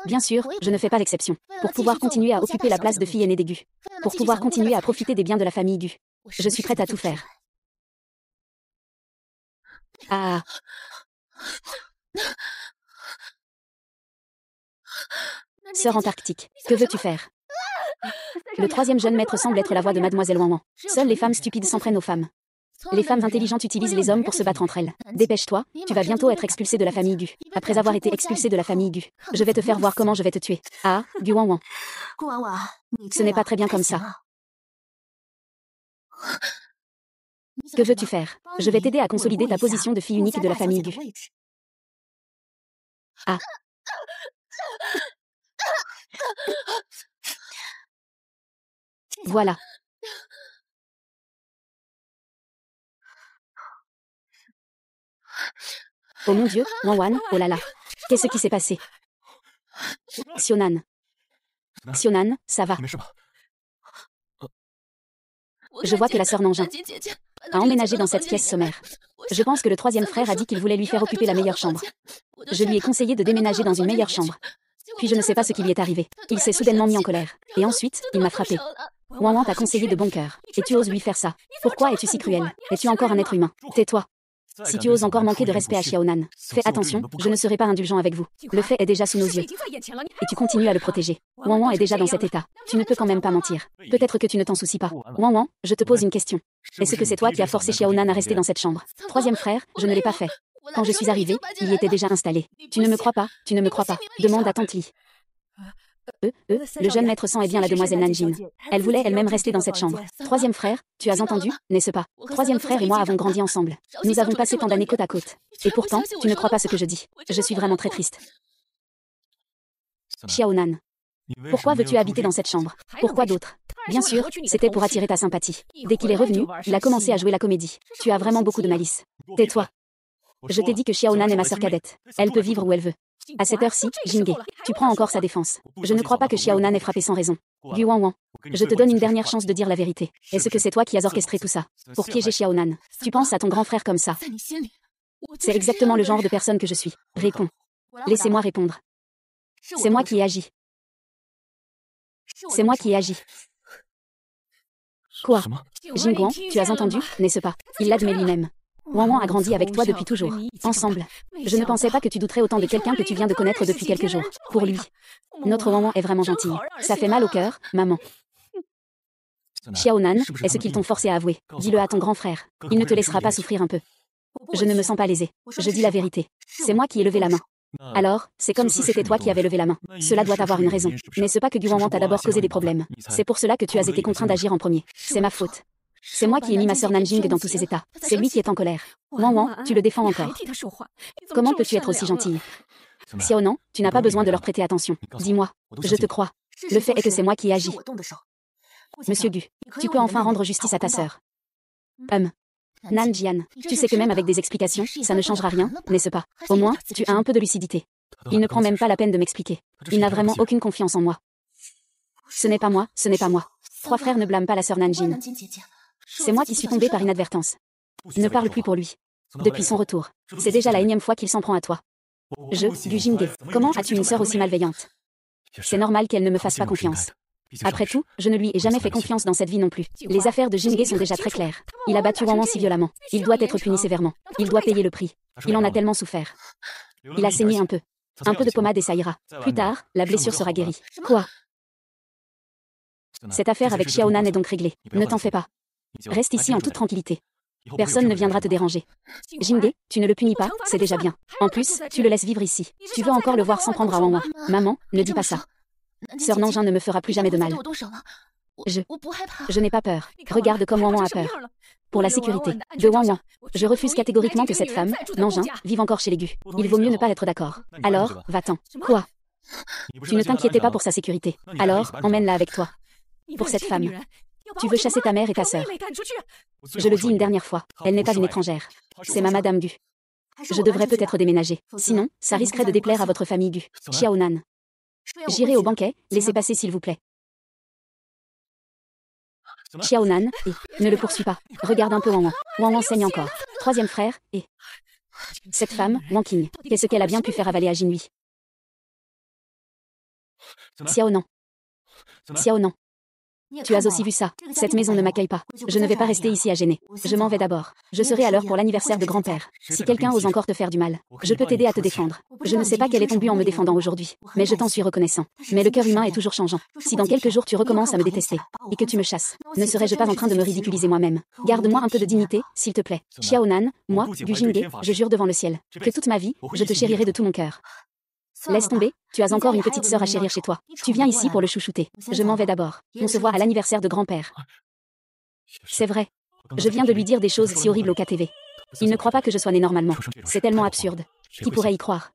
[SPEAKER 1] Bien sûr, je ne fais pas d'exception. Pour pouvoir continuer à occuper la place de fille aînée des Gu. Pour pouvoir continuer à profiter des biens de la famille Du. Je suis prête à tout faire. Ah. Sœur Antarctique, que veux-tu faire? Le 3e jeune maître semble être la voix de Mademoiselle Wan Wan. Seules les femmes stupides s'en prennent aux femmes. Les femmes intelligentes utilisent les hommes pour se battre entre elles. Dépêche-toi, tu vas bientôt être expulsée de la famille Gu. Après avoir été expulsée de la famille Gu, je vais te faire voir comment je vais te tuer. Ah, Gu Wan Wan. Ce n'est pas très bien comme ça. Que veux-tu faire? Je vais t'aider à consolider ta position de fille unique de la famille Gu. Ah. Voilà. Oh mon Dieu, Wan Wan, oh là là. Qu'est-ce qui s'est passé? Sionan. Sionan, ça va. Je vois que la sœur Nanjun a emménagé dans cette pièce sommaire. Je pense que le troisième frère a dit qu'il voulait lui faire occuper la meilleure chambre. Je lui ai conseillé de déménager dans une meilleure chambre. Puis je ne sais pas ce qui lui est arrivé. Il s'est soudainement mis en colère. Et ensuite, il m'a frappé. Wang Wang t'a conseillé de bon cœur. Et tu oses lui faire ça. Pourquoi es-tu si cruel? Es-tu encore un être humain? Tais-toi. Si tu oses encore manquer de respect à Xiaonan, fais attention, je ne serai pas indulgent avec vous. Le fait est déjà sous nos yeux. Et tu continues à le protéger. Wang Wang est déjà dans cet état. Tu ne peux quand même pas mentir. Peut-être que tu ne t'en soucies pas. Wang Wang, je te pose une question. Est-ce que c'est toi qui as forcé Xiaonan à rester dans cette chambre? Troisième frère, je ne l'ai pas fait. Quand je suis arrivée, il y était déjà installé. Tu ne me crois pas, tu ne me crois pas. Demande à Tante Li. Le jeune maître sang est bien la demoiselle Nanjin. Elle voulait elle-même rester dans cette chambre. Troisième frère, tu as entendu, n'est-ce pas? Troisième frère et moi avons grandi ensemble. Nous avons passé tant d'années côte à côte. Et pourtant, tu ne crois pas ce que je dis. Je suis vraiment très triste. Xiaonan. Pourquoi veux-tu habiter dans cette chambre? Pourquoi d'autres? Bien sûr, c'était pour attirer ta sympathie. Dès qu'il est revenu, il a commencé à jouer la comédie. Tu as vraiment beaucoup de malice. Tais-toi. Je t'ai dit que Xiaonan est ma sœur cadette. Elle peut vivre où elle veut. À cette heure-ci, Jinghe, tu prends encore sa défense. Je ne crois pas que Xiaonan ait frappé sans raison. Gu Wang, je te donne une dernière chance de dire la vérité. Est-ce que c'est toi qui as orchestré tout ça? Pour piéger Xiaonan. Tu penses à ton grand frère comme ça. C'est exactement le genre de personne que je suis. Réponds. Laissez-moi répondre. C'est moi qui ai agi. C'est moi qui ai agi. Quoi? Jingguang, tu as entendu, n'est-ce pas? Il l'admet lui-même. Wang Wang a grandi avec toi depuis toujours. Ensemble. Je ne pensais pas que tu douterais autant de quelqu'un que tu viens de connaître depuis quelques jours. Pour lui. Notre Wang Wang est vraiment gentille. Ça fait mal au cœur, maman. Xiaonan, est-ce qu'ils t'ont forcé à avouer? Dis-le à ton grand frère. Il ne te laissera pas souffrir un peu. Je ne me sens pas lésée. Je dis la vérité. C'est moi qui ai levé la main. Alors, c'est comme si c'était toi qui avais levé la main. Cela doit avoir une raison. N'est-ce pas que Gu Wang Wang t'a d'abord causé des problèmes? C'est pour cela que tu as été contraint d'agir en premier. C'est ma faute. C'est moi qui ai mis ma sœur Nanjing dans tous ces états. C'est lui qui est en colère. Wang Wang, tu le défends encore. Comment peux-tu être aussi gentille? Xiaonan, tu n'as pas besoin de leur prêter attention. Dis-moi. Je te crois. Le fait est que c'est moi qui ai agi. Monsieur Gu, tu peux enfin rendre justice à ta sœur. Nanjian, tu sais que même avec des explications, ça ne changera rien, n'est-ce pas? Au moins, tu as un peu de lucidité. Il ne prend même pas la peine de m'expliquer. Il n'a vraiment aucune confiance en moi. Ce n'est pas moi, ce n'est pas moi. Trois frères ne blâment pas la sœur Nanjin. C'est moi qui suis tombée par inadvertance. Ne parle plus pour lui. Depuis son retour. C'est déjà la énième fois qu'il s'en prend à toi. Gu Jinghe, comment as-tu une sœur aussi malveillante? C'est normal qu'elle ne me fasse pas confiance. Après tout, je ne lui ai jamais fait confiance dans cette vie non plus. Les affaires de Jinghe sont déjà très claires. Il a battu Wang Wang si violemment. Il doit être puni sévèrement. Il doit payer le prix. Il en a tellement souffert. Il a saigné un peu. Un peu de pommade et ça ira. Plus tard, la blessure sera guérie. Quoi? Cette affaire avec Xiaonan est donc réglée. Ne t'en fais pas. Reste ici en toute tranquillité. Personne ne viendra te déranger. Jinghe, tu ne le punis pas, c'est déjà bien. En plus, tu le laisses vivre ici. Tu veux encore le voir s'en prendre à Wang Wang. Maman, ne dis pas ça. Sœur Nanjin ne me fera plus jamais de mal. Je n'ai pas peur. Regarde comme Wang Wang a peur. Pour la sécurité de Wang Wang, je refuse catégoriquement que cette femme, Nanjin, vive encore chez les Gu. Il vaut mieux ne pas être d'accord. Alors, va-t'en. Quoi? Tu ne t'inquiétais pas pour sa sécurité. Alors, emmène-la avec toi. Pour cette femme. Tu veux chasser ta mère et ta sœur. Je le dis une dernière fois, elle n'est pas une étrangère. C'est ma Madame Gu. Je devrais peut-être déménager. Sinon, ça risquerait de déplaire à votre famille Gu. Xiaonan. J'irai au banquet, laissez passer s'il vous plaît. Xiaonan, ne le poursuis pas. Regarde un peu Wang Wang. Wang Wang saigne encore. Troisième frère, cette femme, Wang Qing, qu'est-ce qu'elle a bien pu faire avaler à Jinhui? Xiaonan. Xiaonan. Tu as aussi vu ça. Cette maison ne m'accueille pas. Je ne vais pas rester ici à gêner. Je m'en vais d'abord. Je serai à l'heure pour l'anniversaire de grand-père. Si quelqu'un ose encore te faire du mal, je peux t'aider à te défendre. Je ne sais pas quel est ton but en me défendant aujourd'hui, mais je t'en suis reconnaissant. Mais le cœur humain est toujours changeant. Si dans quelques jours tu recommences à me détester, et que tu me chasses, ne serais-je pas en train de me ridiculiser moi-même? Garde-moi un peu de dignité, s'il te plaît. Xiaonan, moi, Gu Jinghe, je jure devant le ciel, que toute ma vie, je te chérirai de tout mon cœur. Laisse tomber, tu as encore une petite sœur à chérir chez toi. Tu viens ici pour le chouchouter. Je m'en vais d'abord. On se voit à l'anniversaire de grand-père. C'est vrai. Je viens de lui dire des choses si horribles au KTV. Il ne croit pas que je sois née normalement. C'est tellement absurde. Qui pourrait y croire?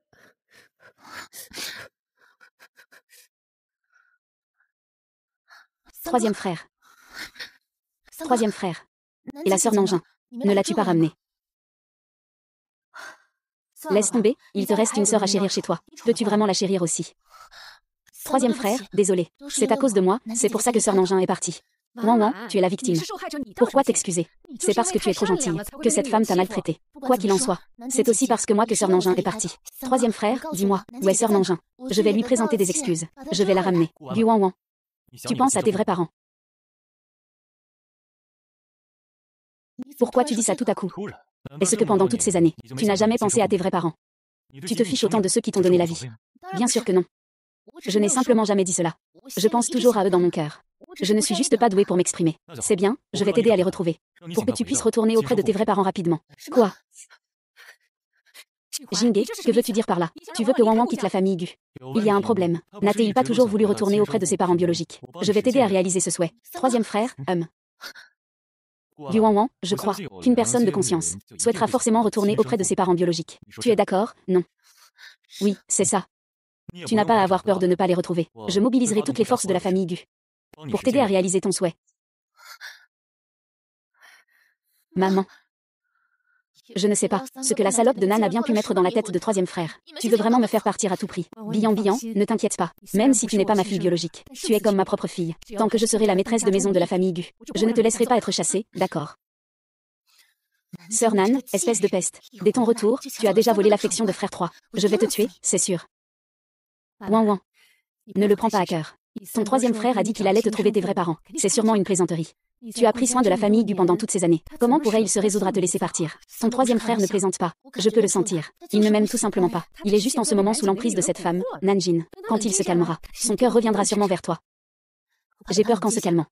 [SPEAKER 1] Troisième frère. Troisième frère. Et la sœur Nanjin. Ne l'as-tu pas ramenée? Laisse tomber, il te reste une sœur à chérir chez toi. Peux-tu vraiment la chérir aussi? Troisième frère, désolé. C'est à cause de moi, c'est pour ça que sœur Nangin est partie. Wan Wan, tu es la victime. Pourquoi t'excuser? C'est parce que tu es trop gentille, que cette femme t'a maltraité. Quoi qu'il en soit, c'est aussi parce que moi que sœur Nangin est partie. Troisième frère, dis-moi, où est sœur Nangin? Je vais lui présenter des excuses. Je vais la ramener. Du Wan Wan. Tu penses à tes vrais parents. Pourquoi tu dis ça tout à coup? Est-ce que pendant toutes ces années, tu n'as jamais pensé à tes vrais parents? Tu te fiches autant de ceux qui t'ont donné la vie. Bien sûr que non. Je n'ai simplement jamais dit cela. Je pense toujours à eux dans mon cœur. Je ne suis juste pas douée pour m'exprimer. C'est bien, je vais t'aider à les retrouver. Pour que tu puisses retourner auprès de tes vrais parents rapidement. Quoi? Jingé, que veux-tu dire par là? Tu veux que Wan Wan quitte la famille Gu? Il y a un problème. N'a-t-il pas toujours voulu retourner auprès de ses parents biologiques? Je vais t'aider à réaliser ce souhait. Troisième frère, Du Wan Wan, je crois qu'une personne de conscience souhaitera forcément retourner auprès de ses parents biologiques. Tu es d'accord? Non. Oui, c'est ça. Tu n'as pas à avoir peur de ne pas les retrouver. Je mobiliserai toutes les forces de la famille Gu pour t'aider à réaliser ton souhait. Maman. Je ne sais pas ce que la salope de Nan a bien pu mettre dans la tête de troisième frère. Tu veux vraiment me faire partir à tout prix. Bian, ne t'inquiète pas. Même si tu n'es pas ma fille biologique, tu es comme ma propre fille. Tant que je serai la maîtresse de maison de la famille Gu, je ne te laisserai pas être chassée, d'accord? Sœur Nan, espèce de peste. Dès ton retour, tu as déjà volé l'affection de frère 3. Je vais te tuer, c'est sûr. Wan Wan. Ne le prends pas à cœur. Ton troisième frère a dit qu'il allait te trouver tes vrais parents. C'est sûrement une plaisanterie. Tu as pris soin de la famille Gu pendant toutes ces années. Comment pourrait-il se résoudre à te laisser partir? Ton troisième frère ne plaisante pas. Je peux le sentir. Il ne m'aime tout simplement pas. Il est juste en ce moment sous l'emprise de cette femme, Nanjin. Quand il se calmera, son cœur reviendra sûrement vers toi. J'ai peur qu'en se calmant,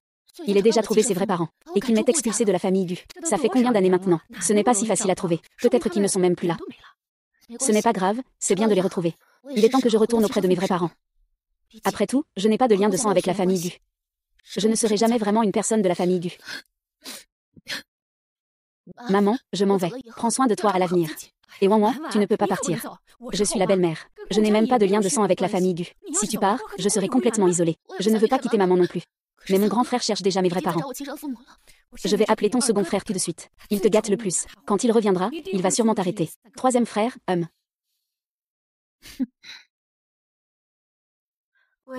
[SPEAKER 1] il ait déjà trouvé ses vrais parents, et qu'il m'ait expulsé de la famille Gu. Ça fait combien d'années maintenant? Ce n'est pas si facile à trouver. Peut-être qu'ils ne sont même plus là. Ce n'est pas grave, c'est bien de les retrouver. Il est temps que je retourne auprès de mes vrais parents. Après tout, je n'ai pas de lien de sang avec la famille Gu. Je ne serai jamais vraiment une personne de la famille Gu. Maman, je m'en vais. Prends soin de toi à l'avenir. Et Wan Wan, tu ne peux pas partir. Je suis la belle-mère. Je n'ai même pas de lien de sang avec la famille Gu. Si tu pars, je serai complètement isolée. Je ne veux pas quitter maman non plus. Mais mon grand frère cherche déjà mes vrais parents. Je vais appeler ton second frère tout de suite. Il te gâte le plus. Quand il reviendra, il va sûrement t'arrêter. Troisième frère,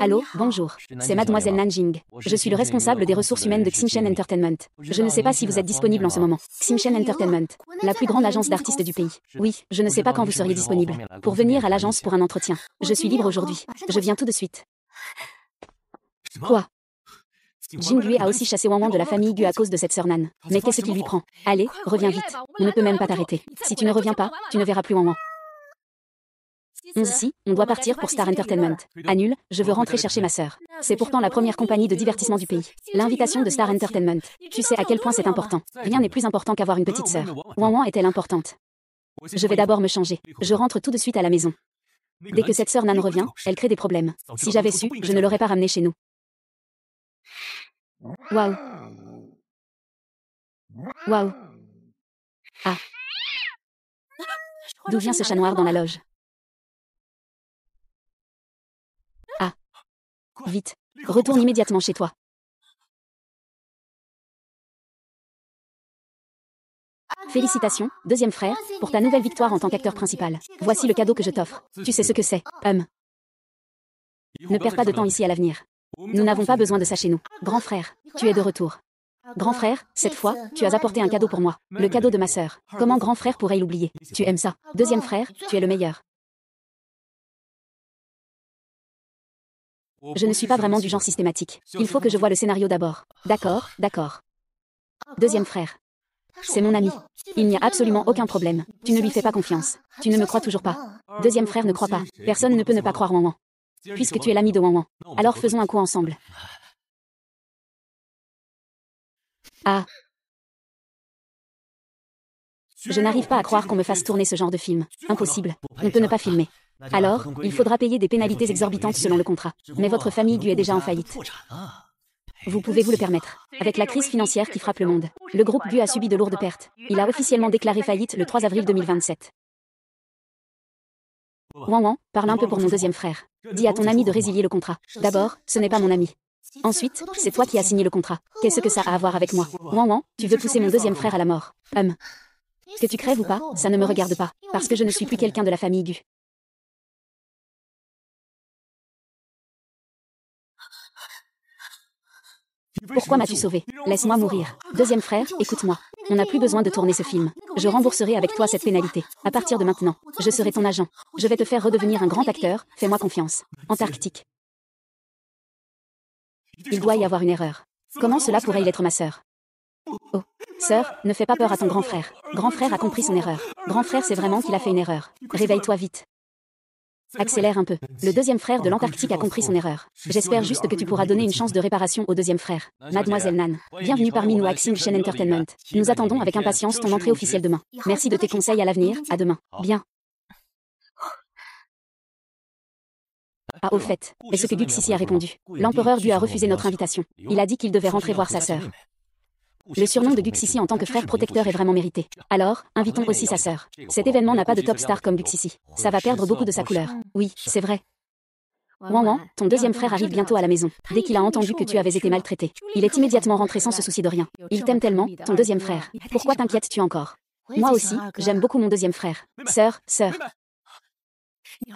[SPEAKER 1] Allô, bonjour. C'est mademoiselle Nanjing. Je suis le responsable des ressources humaines de Xinchen Entertainment. Je ne sais pas si vous êtes disponible en ce moment. Xinchen Entertainment, la plus grande agence d'artistes du pays. Oui, je ne sais pas quand vous seriez disponible pour venir à l'agence pour un entretien. Je suis libre aujourd'hui. Je viens tout de suite. Quoi? Jingui a aussi chassé Wan Wan de la famille Gu à cause de cette sœur Nan. Mais qu'est-ce qui lui prend? Allez, reviens vite. On ne peut même pas t'arrêter. Si tu ne reviens pas, tu ne verras plus Wan Wan. 11 ici, on doit partir pour Star Entertainment. Annule, je veux rentrer chercher ma sœur. C'est pourtant la première compagnie de divertissement du pays. L'invitation de Star Entertainment. Tu sais à quel point c'est important. Rien n'est plus important qu'avoir une petite sœur. Wan Wan est-elle importante? Je vais d'abord me changer. Je rentre tout de suite à la maison. Dès que cette sœur Nan revient, elle crée des problèmes. Si j'avais su, je ne l'aurais pas ramenée chez nous. Waouh. Waouh. Ah. D'où vient ce chat noir dans la loge? Ah. Vite. Retourne immédiatement chez toi. Félicitations, deuxième frère, pour ta nouvelle victoire en tant qu'acteur principal. Voici le cadeau que je t'offre. Tu sais ce que c'est, Ne perds pas de temps ici à l'avenir. Nous n'avons pas besoin de ça chez nous. Grand frère, tu es de retour. Grand frère, cette fois, tu as apporté un cadeau pour moi. Le cadeau de ma sœur. Comment grand frère pourrait l'oublier? Tu aimes ça. Deuxième frère, tu es le meilleur. Je ne suis pas vraiment du genre systématique. Il faut que je voie le scénario d'abord. D'accord, d'accord. Deuxième frère. C'est mon ami. Il n'y a absolument aucun problème. Tu ne lui fais pas confiance. Tu ne me crois toujours pas. Deuxième frère ne croit pas. Personne ne peut ne pas croire Wan Wan. Puisque tu es l'ami de Wan Wan. Alors faisons un coup ensemble. Ah. Je n'arrive pas à croire qu'on me fasse tourner ce genre de film. Impossible. On peut ne pas filmer. Alors, il faudra payer des pénalités exorbitantes selon le contrat. Mais votre famille Gu est déjà en faillite. Vous pouvez vous le permettre. Avec la crise financière qui frappe le monde, le groupe Gu a subi de lourdes pertes. Il a officiellement déclaré faillite le 3 avril 2027. Wan Wan, parle un peu pour mon deuxième frère. Dis à ton ami de résilier le contrat. D'abord, ce n'est pas mon ami. Ensuite, c'est toi qui as signé le contrat. Qu'est-ce que ça a à voir avec moi? Wan Wan, tu veux pousser mon deuxième frère à la mort. Que tu crèves ou pas, ça ne me regarde pas, parce que je ne suis plus quelqu'un de la famille Gu. Pourquoi m'as-tu sauvé? Laisse-moi mourir. Deuxième frère, écoute-moi. On n'a plus besoin de tourner ce film. Je rembourserai avec toi cette pénalité. À partir de maintenant, je serai ton agent. Je vais te faire redevenir un grand acteur, fais-moi confiance. Antarctique. Il doit y avoir une erreur. Comment cela pourrait-il être ma sœur? Oh. Sœur, ne fais pas peur à ton grand frère. Grand frère a compris son erreur. Grand frère sait vraiment qu'il a fait une erreur. Réveille-toi vite. Accélère un peu. Le deuxième frère de l'Antarctique a compris son erreur. J'espère juste que tu pourras donner une chance de réparation au deuxième frère. Mademoiselle Nan, bienvenue parmi nous à Xingchen Entertainment. Nous attendons avec impatience ton entrée officielle demain. Merci de tes conseils à l'avenir, à demain. Bien. Ah au fait, est-ce que Guxissi a répondu? L'empereur Gu a refusé notre invitation. Il a dit qu'il devait rentrer voir sa sœur. Le surnom de Guxissi en tant que frère protecteur est vraiment mérité. Alors, invitons aussi sa sœur. Cet événement n'a pas de top star comme Guxissi. Ça va perdre beaucoup de sa couleur. Oui, c'est vrai. Wan, ton deuxième frère arrive bientôt à la maison. Dès qu'il a entendu que tu avais été maltraité, il est immédiatement rentré sans se soucier de rien. Il t'aime tellement, ton deuxième frère. Pourquoi t'inquiètes-tu encore? Moi aussi, j'aime beaucoup mon deuxième frère. Sœur.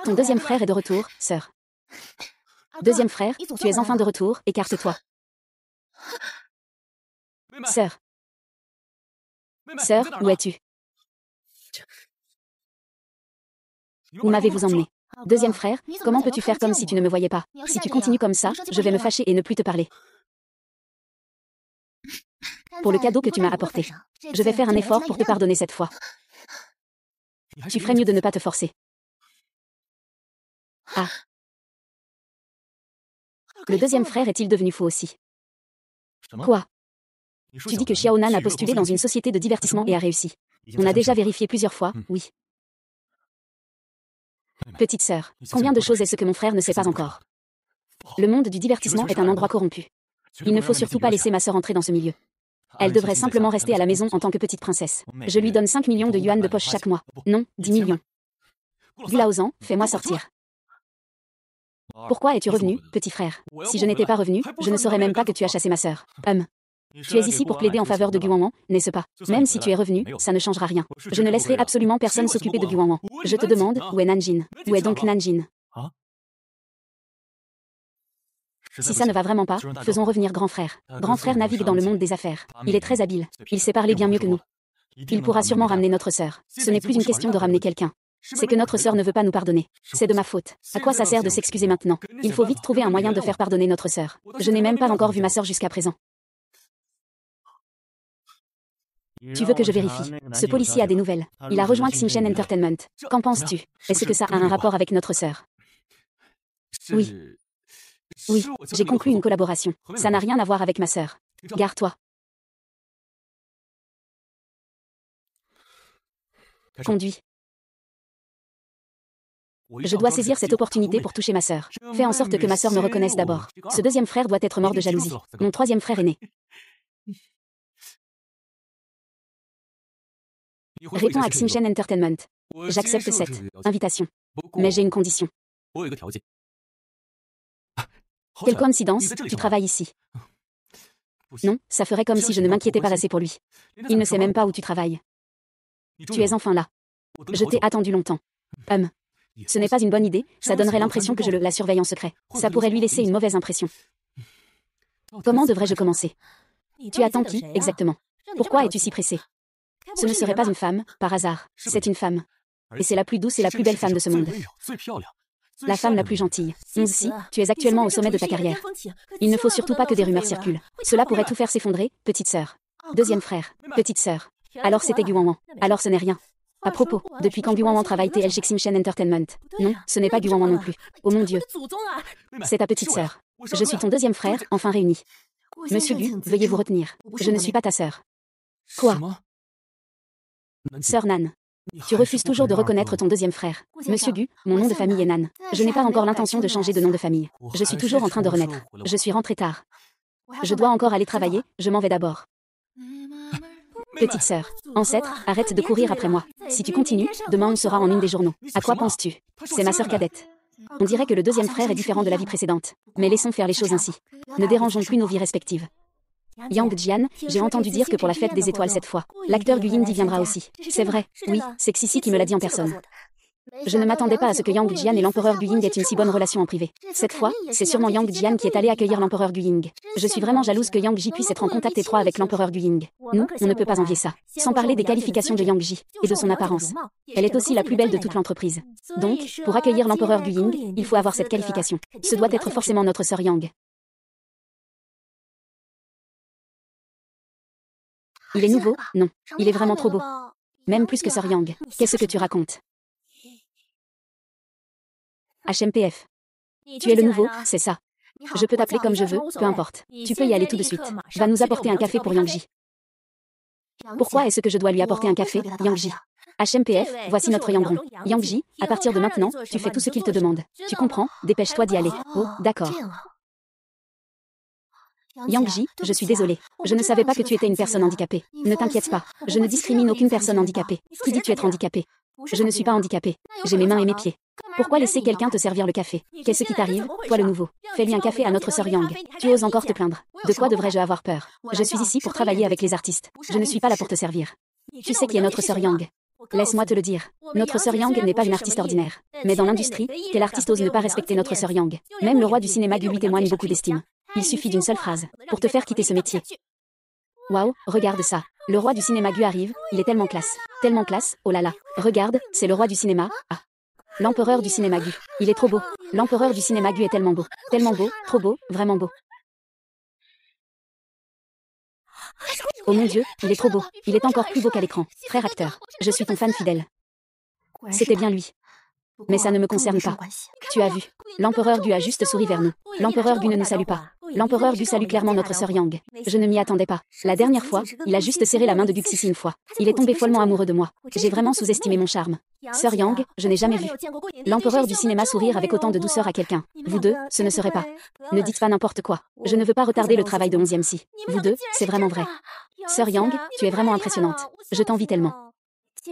[SPEAKER 1] Ton deuxième frère est de retour, sœur. Deuxième frère, tu es enfin de retour, écarte-toi. Sœur, où es-tu? Où m'avez-vous emmené? Deuxième frère, comment peux-tu faire comme si tu ne me voyais pas? Si tu continues comme ça, je vais me fâcher et ne plus te parler. Pour le cadeau que tu m'as apporté, je vais faire un effort pour te pardonner cette fois. Tu ferais mieux de ne pas te forcer. Ah. Le deuxième frère est-il devenu fou aussi? Quoi? Tu dis que Xiaonan a postulé dans une société de divertissement et a réussi. On a déjà vérifié plusieurs fois, oui. Petite sœur, combien de choses est-ce que mon frère ne sait pas encore? Le monde du divertissement est un endroit corrompu. Il ne faut surtout pas laisser ma sœur entrer dans ce milieu. Elle devrait simplement rester à la maison en tant que petite princesse. Je lui donne 5 millions de yuan de poche chaque mois. Non, 10 millions. Gulaozan, fais-moi sortir. Pourquoi es-tu revenu, petit frère? Si je n'étais pas revenu, je ne saurais même pas que tu as chassé ma sœur. Tu es ici pour plaider en faveur de Guanwan, n'est-ce pas? Même si tu es revenu, ça ne changera rien. Je ne laisserai absolument personne s'occuper de Guanwan. Je te demande, où est Nanjin? Où est donc Nanjin? Si ça ne va vraiment pas, faisons revenir grand frère. Grand frère navigue dans le monde des affaires. Il est très habile. Il sait parler bien mieux que nous. Il pourra sûrement ramener notre sœur. Ce n'est plus une question de ramener quelqu'un. C'est que notre sœur ne veut pas nous pardonner. C'est de ma faute. À quoi ça sert de s'excuser maintenant? Il faut vite trouver un moyen de faire pardonner notre sœur. Je n'ai même pas encore vu ma sœur jusqu'à présent. Tu veux que je vérifie? Ce policier a des nouvelles. Il a rejoint Xingchen Entertainment. Qu'en penses-tu? Est-ce que ça a un rapport avec notre sœur? Oui. Oui, j'ai conclu une collaboration. Ça n'a rien à voir avec ma sœur. Gare-toi. Conduis. Je dois saisir cette opportunité pour toucher ma sœur. Fais en sorte que ma sœur me reconnaisse d'abord. Ce deuxième frère doit être mort de jalousie. Mon troisième frère est né. Réponds à Xingchen Entertainment. J'accepte cette invitation. Mais j'ai une condition. Quelle coïncidence, tu travailles ici. Non, ça ferait comme si je ne m'inquiétais pas assez pour lui. Il ne sait même pas où tu travailles. Tu es enfin là. Je t'ai attendu longtemps. Ce n'est pas une bonne idée, ça donnerait l'impression que je la surveille en secret. Ça pourrait lui laisser une mauvaise impression. Comment devrais-je commencer? Tu attends qui, exactement? Pourquoi es-tu si pressé? Ce ne serait pas une femme, par hasard. C'est une femme. Et c'est la plus douce et la plus belle femme de ce monde. La femme la plus gentille. 11 tu es actuellement au sommet de ta carrière. Il ne faut surtout pas que des rumeurs circulent. Cela pourrait tout faire s'effondrer, petite sœur. Deuxième frère, petite sœur. Alors c'était Guanwan. Alors ce n'est rien. À propos, depuis quand Guanwan travaille-t-elle chez Xingchen Entertainment? Non, ce n'est pas Guanwan non plus. Oh mon Dieu. C'est ta petite sœur. Je suis ton deuxième frère, enfin réuni. Monsieur Gu, veuillez vous retenir. Je ne suis pas ta sœur. Quoi? Sœur Nan. Tu refuses toujours de reconnaître ton deuxième frère. Monsieur Gu, mon nom de famille est Nan. Je n'ai pas encore l'intention de changer de nom de famille. Je suis toujours en train de renaître. Je suis rentrée tard. Je dois encore aller travailler, je m'en vais d'abord. Petite sœur, ancêtre, arrête de courir après moi. Si tu continues, demain on sera en une des journaux. À quoi penses-tu? C'est ma sœur cadette. On dirait que le deuxième frère est différent de la vie précédente. Mais laissons faire les choses ainsi. Ne dérangeons plus nos vies respectives. Yang Jian, j'ai entendu dire que pour la fête des étoiles cette fois, l'acteur Gu Ying viendra aussi. C'est vrai, oui, c'est Xixi qui me l'a dit en personne. Je ne m'attendais pas à ce que Yang Jian et l'empereur Gu Ying aient une si bonne relation en privé. Cette fois, c'est sûrement Yang Jian qui est allé accueillir l'empereur Gu Ying. Je suis vraiment jalouse que Yang Ji puisse être en contact étroit avec l'empereur Gu Ying. Nous, on ne peut pas envier ça. Sans parler des qualifications de Yang Ji et de son apparence. Elle est aussi la plus belle de toute l'entreprise. Donc, pour accueillir l'empereur Gu Ying, il faut avoir cette qualification. Ce doit être forcément notre sœur Yang. Il est nouveau? Non. Il est vraiment trop beau. Même plus que sœur Yang. Qu'est-ce que tu racontes? HMPF. Tu es le nouveau, c'est ça. Je peux t'appeler comme je veux, peu importe. Tu peux y aller tout de suite. Va nous apporter un café pour Yang Ji. Pourquoi est-ce que je dois lui apporter un café, Yang Ji? HMPF, voici notre Yangron. Yang Ji, à partir de maintenant, tu fais tout ce qu'il te demande. Tu comprends? Dépêche-toi d'y aller. Oh, d'accord. Yang Ji, je suis désolée. Je ne savais pas que tu étais une personne handicapée. Ne t'inquiète pas. Je ne discrimine aucune personne handicapée. Qui dit tu être handicapée? Je ne suis pas handicapée. J'ai mes mains et mes pieds. Pourquoi laisser quelqu'un te servir le café? Qu'est-ce qui t'arrive, toi le nouveau? Fais-lui un café à notre sœur Yang. Tu oses encore te plaindre. De quoi devrais-je avoir peur? Je suis ici pour travailler avec les artistes. Je ne suis pas là pour te servir. Tu sais qui est notre sœur Yang? Laisse-moi te le dire. Notre sœur Yang n'est pas une artiste ordinaire. Mais dans l'industrie, quel artiste ose ne pas respecter notre sœur Yang? Même le roi du cinéma Gu lui témoigne beaucoup d'estime. Il suffit d'une seule phrase pour te faire quitter ce métier. Waouh, regarde ça. Le roi du cinéma Gu arrive, il est tellement classe. Tellement classe, oh là là. Regarde, c'est le roi du cinéma. Ah. L'empereur du cinéma Gu. Il est trop beau. L'empereur du cinéma Gu est tellement beau. Tellement beau, trop beau, vraiment beau. Oh mon Dieu, il est trop beau. Il est encore plus beau qu'à l'écran. Frère acteur, je suis ton fan fidèle. C'était bien lui. Mais ça ne me concerne pas. Tu as vu. L'empereur Gu a juste souri vers nous. L'empereur Gu ne nous salue pas. L'empereur Gu salue clairement notre sœur Yang. Je ne m'y attendais pas. La dernière fois, il a juste serré la main de Gu Xixi une fois. Il est tombé follement amoureux de moi. J'ai vraiment sous-estimé mon charme. Sœur Yang, je n'ai jamais vu l'empereur du cinéma sourire avec autant de douceur à quelqu'un. Vous deux, ce ne serait pas. Ne dites pas n'importe quoi. Je ne veux pas retarder le travail de 11e si. Vous deux, c'est vraiment vrai. Sœur Yang, tu es vraiment impressionnante. Je t'envie tellement.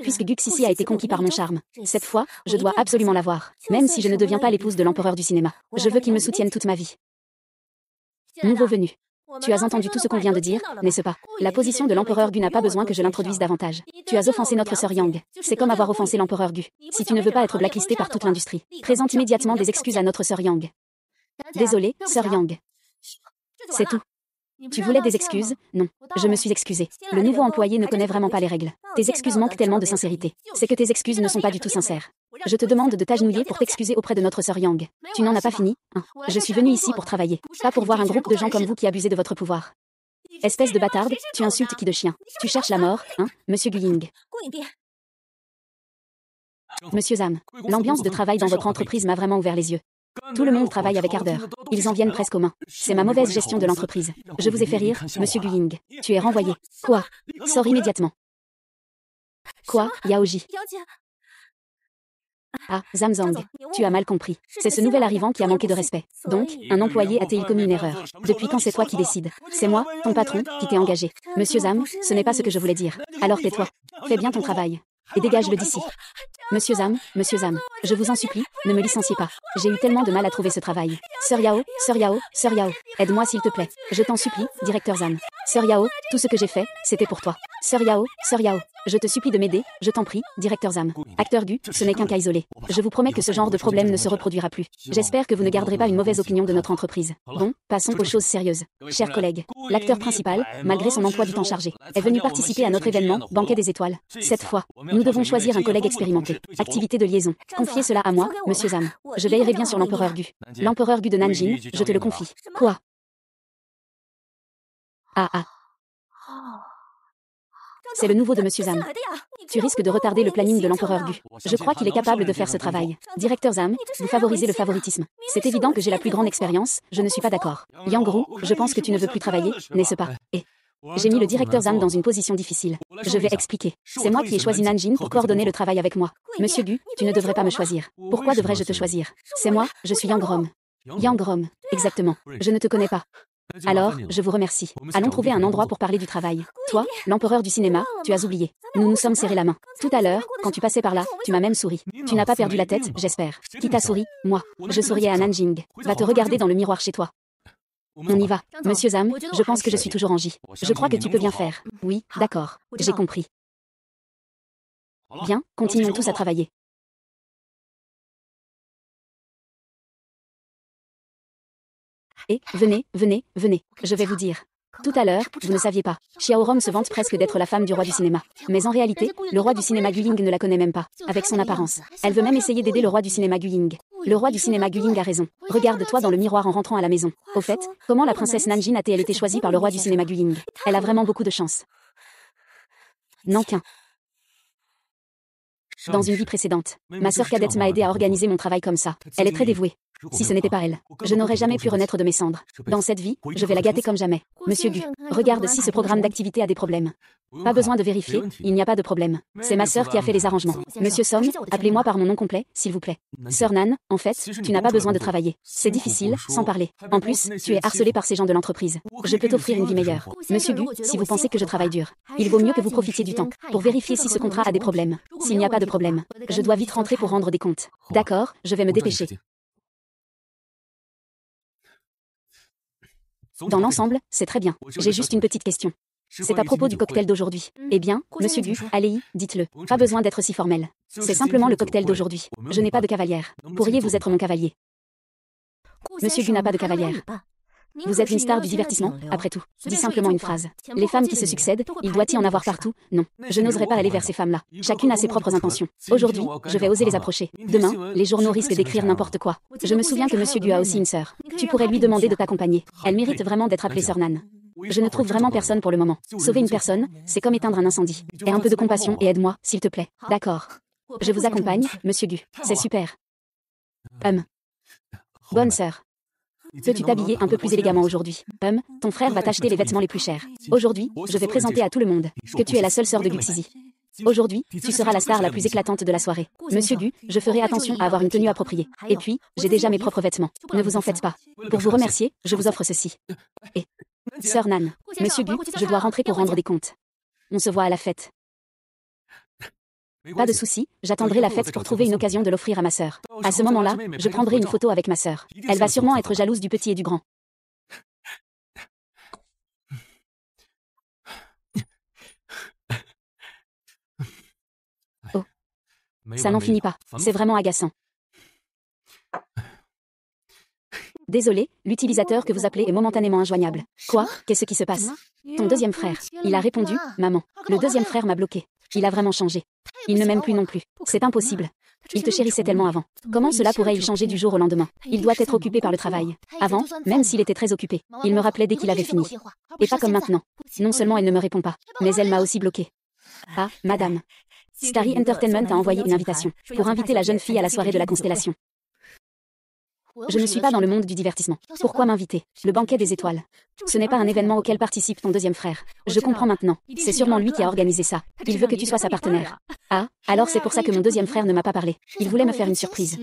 [SPEAKER 1] Puisque Gu Xixi a été conquis par mon charme. Cette fois, je dois absolument l'avoir. Même si je ne deviens pas l'épouse de l'empereur du cinéma. Je veux qu'il me soutienne toute ma vie. Nouveau venu. Tu as entendu tout ce qu'on vient de dire, n'est-ce pas? La position de l'empereur Gu n'a pas besoin que je l'introduise davantage. Tu as offensé notre sœur Yang. C'est comme avoir offensé l'empereur Gu. Si tu ne veux pas être blacklisté par toute l'industrie, présente immédiatement des excuses à notre sœur Yang. Désolée, sœur Yang. C'est tout. Tu voulais des excuses? Non. Je me suis excusée. Le nouveau employé ne connaît vraiment pas les règles. Tes excuses manquent tellement de sincérité. C'est que tes excuses ne sont pas du tout sincères. Je te demande de t'agenouiller pour t'excuser auprès de notre sœur Yang. Tu n'en as pas fini, hein? Je suis venue ici pour travailler, pas pour voir un groupe de gens comme vous qui abusez de votre pouvoir. Espèce de bâtarde, tu insultes qui de chien? Tu cherches la mort, hein, monsieur Gu Ying? Monsieur Zam, l'ambiance de travail dans votre entreprise m'a vraiment ouvert les yeux. Tout le monde travaille avec ardeur. Ils en viennent presque aux mains. C'est ma mauvaise gestion de l'entreprise. Je vous ai fait rire, monsieur Gu Ying. Tu es renvoyé. Quoi? Sors immédiatement. Quoi, Yaoji? Ah, Zamzang, tu as mal compris. C'est ce nouvel arrivant qui a manqué de respect. Donc, un employé a-t-il commis une erreur? Depuis quand c'est toi qui décides? C'est moi, ton patron, qui t'ai engagé. Monsieur Zam, ce n'est pas ce que je voulais dire. Alors tais-toi. Fais bien ton travail. Et dégage-le d'ici. Monsieur Zam, je vous en supplie, ne me licenciez pas. J'ai eu tellement de mal à trouver ce travail. Sœur Yao, aide-moi s'il te plaît. Je t'en supplie, directeur Zam. Sœur Yao, tout ce que j'ai fait, c'était pour toi. Sœur Yao, je te supplie de m'aider, je t'en prie, directeur Zam. Acteur Gu, ce n'est qu'un cas isolé. Je vous promets que ce genre de problème ne se reproduira plus. J'espère que vous ne garderez pas une mauvaise opinion de notre entreprise. Bon, passons aux choses sérieuses. Chers collègues, l'acteur principal, malgré son emploi du temps chargé, est venu participer à notre événement, Banquet des Étoiles. Cette fois, nous devons choisir un collègue expérimenté. Activité de liaison. Confiez cela à moi, monsieur Zam. Je veillerai bien sur l'empereur Gu. L'empereur Gu de Nanjing, je te le confie. Quoi? Ah. C'est le nouveau de monsieur Zam. Tu risques de retarder le planning de l'empereur Gu. Je crois qu'il est capable de faire ce travail. Directeur Zam, vous favorisez le favoritisme. C'est évident que j'ai la plus grande expérience, je ne suis pas d'accord. Yang Ru, je pense que tu ne veux plus travailler, n'est-ce pas? Et j'ai mis le directeur Zam dans une position difficile. Je vais expliquer. C'est moi qui ai choisi Nanjing pour coordonner le travail avec moi. Monsieur Gu, tu ne devrais pas me choisir. Pourquoi devrais-je te choisir? C'est moi, je suis Yang Rom. Yang Rom, exactement. Je ne te connais pas. Alors, je vous remercie. Allons trouver un endroit pour parler du travail. Toi, l'empereur du cinéma, tu as oublié. Nous nous sommes serrés la main. Tout à l'heure, quand tu passais par là, tu m'as même souri. Tu n'as pas perdu la tête, j'espère. Qui t'a souri? Moi. Je souriais à Nanjing. Va te regarder dans le miroir chez toi. On y va. Monsieur Zhang, je pense que je suis toujours en J. Je crois que tu peux bien faire. Oui, d'accord. J'ai compris. Bien, continuons tous à travailler. Et, venez, venez, venez. Je vais vous dire. Tout à l'heure, vous ne saviez pas. Xiaorom se vante presque d'être la femme du roi du cinéma. Mais en réalité, le roi du cinéma Guiying ne la connaît même pas, avec son apparence. Elle veut même essayer d'aider le roi du cinéma Guiying. Le roi du cinéma Guiying a raison. Regarde-toi dans le miroir en rentrant à la maison. Au fait, comment la princesse Nanjin a-t-elle été choisie par le roi du cinéma Guiying? Elle a vraiment beaucoup de chance. Nankin. Dans une vie précédente, ma sœur cadette m'a aidé à organiser mon travail comme ça. Elle est très dévouée. Si ce n'était pas elle, je n'aurais jamais pu renaître de mes cendres. Dans cette vie, je vais la gâter comme jamais. Monsieur Gu, regarde si ce programme d'activité a des problèmes. Pas besoin de vérifier, il n'y a pas de problème. C'est ma sœur qui a fait les arrangements. Monsieur Song, appelez-moi par mon nom complet, s'il vous plaît. Sœur Nan, en fait, tu n'as pas besoin de travailler. C'est difficile, sans parler. En plus, tu es harcelé par ces gens de l'entreprise. Je peux t'offrir une vie meilleure. Monsieur Gu, si vous pensez que je travaille dur, il vaut mieux que vous profitiez du temps pour vérifier si ce contrat a des problèmes. S'il n'y a pas de problème, je dois vite rentrer pour rendre des comptes. D'accord, je vais me dépêcher. Dans l'ensemble, c'est très bien. J'ai juste une petite question. C'est à propos du cocktail d'aujourd'hui. Eh bien, monsieur Gu, allez-y, dites-le. Pas besoin d'être si formel. C'est simplement le cocktail d'aujourd'hui. Je n'ai pas de cavalière. Pourriez-vous être mon cavalier? Monsieur Gu n'a pas de cavalière. Vous êtes une star du divertissement, après tout. Dis simplement une phrase. Les femmes qui se succèdent, il doit y en avoir partout. Non, je n'oserais pas aller vers ces femmes-là. Chacune a ses propres intentions. Aujourd'hui, je vais oser les approcher. Demain, les journaux risquent d'écrire n'importe quoi. Je me souviens que monsieur Gu a aussi une sœur. Tu pourrais lui demander de t'accompagner. Elle mérite vraiment d'être appelée sœur Nan. Je ne trouve vraiment personne pour le moment. Sauver une personne, c'est comme éteindre un incendie. Aie un peu de compassion et aide-moi, s'il te plaît. D'accord. Je vous accompagne, monsieur Gu. C'est super. Bonne sœur. Peux-tu t'habiller un peu plus élégamment aujourd'hui? Ton frère va t'acheter les vêtements les plus chers. Aujourd'hui, je vais présenter à tout le monde que tu es la seule sœur de Guxizi. Aujourd'hui, tu seras la star la plus éclatante de la soirée. Monsieur Gu, je ferai attention à avoir une tenue appropriée. Et puis, j'ai déjà mes propres vêtements. Ne vous en faites pas. Pour vous remercier, je vous offre ceci. Et, sœur Nan, monsieur Gu, je dois rentrer pour rendre des comptes. On se voit à la fête. Pas de souci, j'attendrai la fête pour trouver une occasion de l'offrir à ma sœur. À ce moment-là, je prendrai une photo avec ma sœur. Elle va sûrement être jalouse du petit et du grand. Oh. Ça n'en finit pas. C'est vraiment agaçant. Désolé, l'utilisateur que vous appelez est momentanément injoignable. Quoi? Qu'est-ce qui se passe? Ton deuxième frère. Il a répondu, maman. Le deuxième frère m'a bloqué. Il a vraiment changé. Il ne m'aime plus non plus. C'est impossible. Il te chérissait tellement avant. Comment cela pourrait-il changer du jour au lendemain? Il doit être occupé par le travail. Avant, même s'il était très occupé, il me rappelait dès qu'il avait fini. Et pas comme maintenant. Non seulement elle ne me répond pas, mais elle m'a aussi bloqué. Ah, madame. Starry Entertainment a envoyé une invitation pour inviter la jeune fille à la soirée de la constellation. Je ne suis pas dans le monde du divertissement. Pourquoi m'inviter? Le banquet des étoiles. Ce n'est pas un événement auquel participe ton deuxième frère. Je comprends maintenant. C'est sûrement lui qui a organisé ça. Il veut que tu sois sa partenaire. Ah, alors c'est pour ça que mon deuxième frère ne m'a pas parlé. Il voulait me faire une surprise.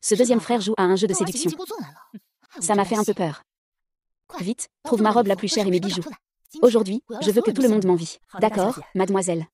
[SPEAKER 1] Ce deuxième frère joue à un jeu de séduction. Ça m'a fait un peu peur. Vite, trouve ma robe la plus chère et mes bijoux. Aujourd'hui, je veux que tout le monde m'envie. D'accord, mademoiselle.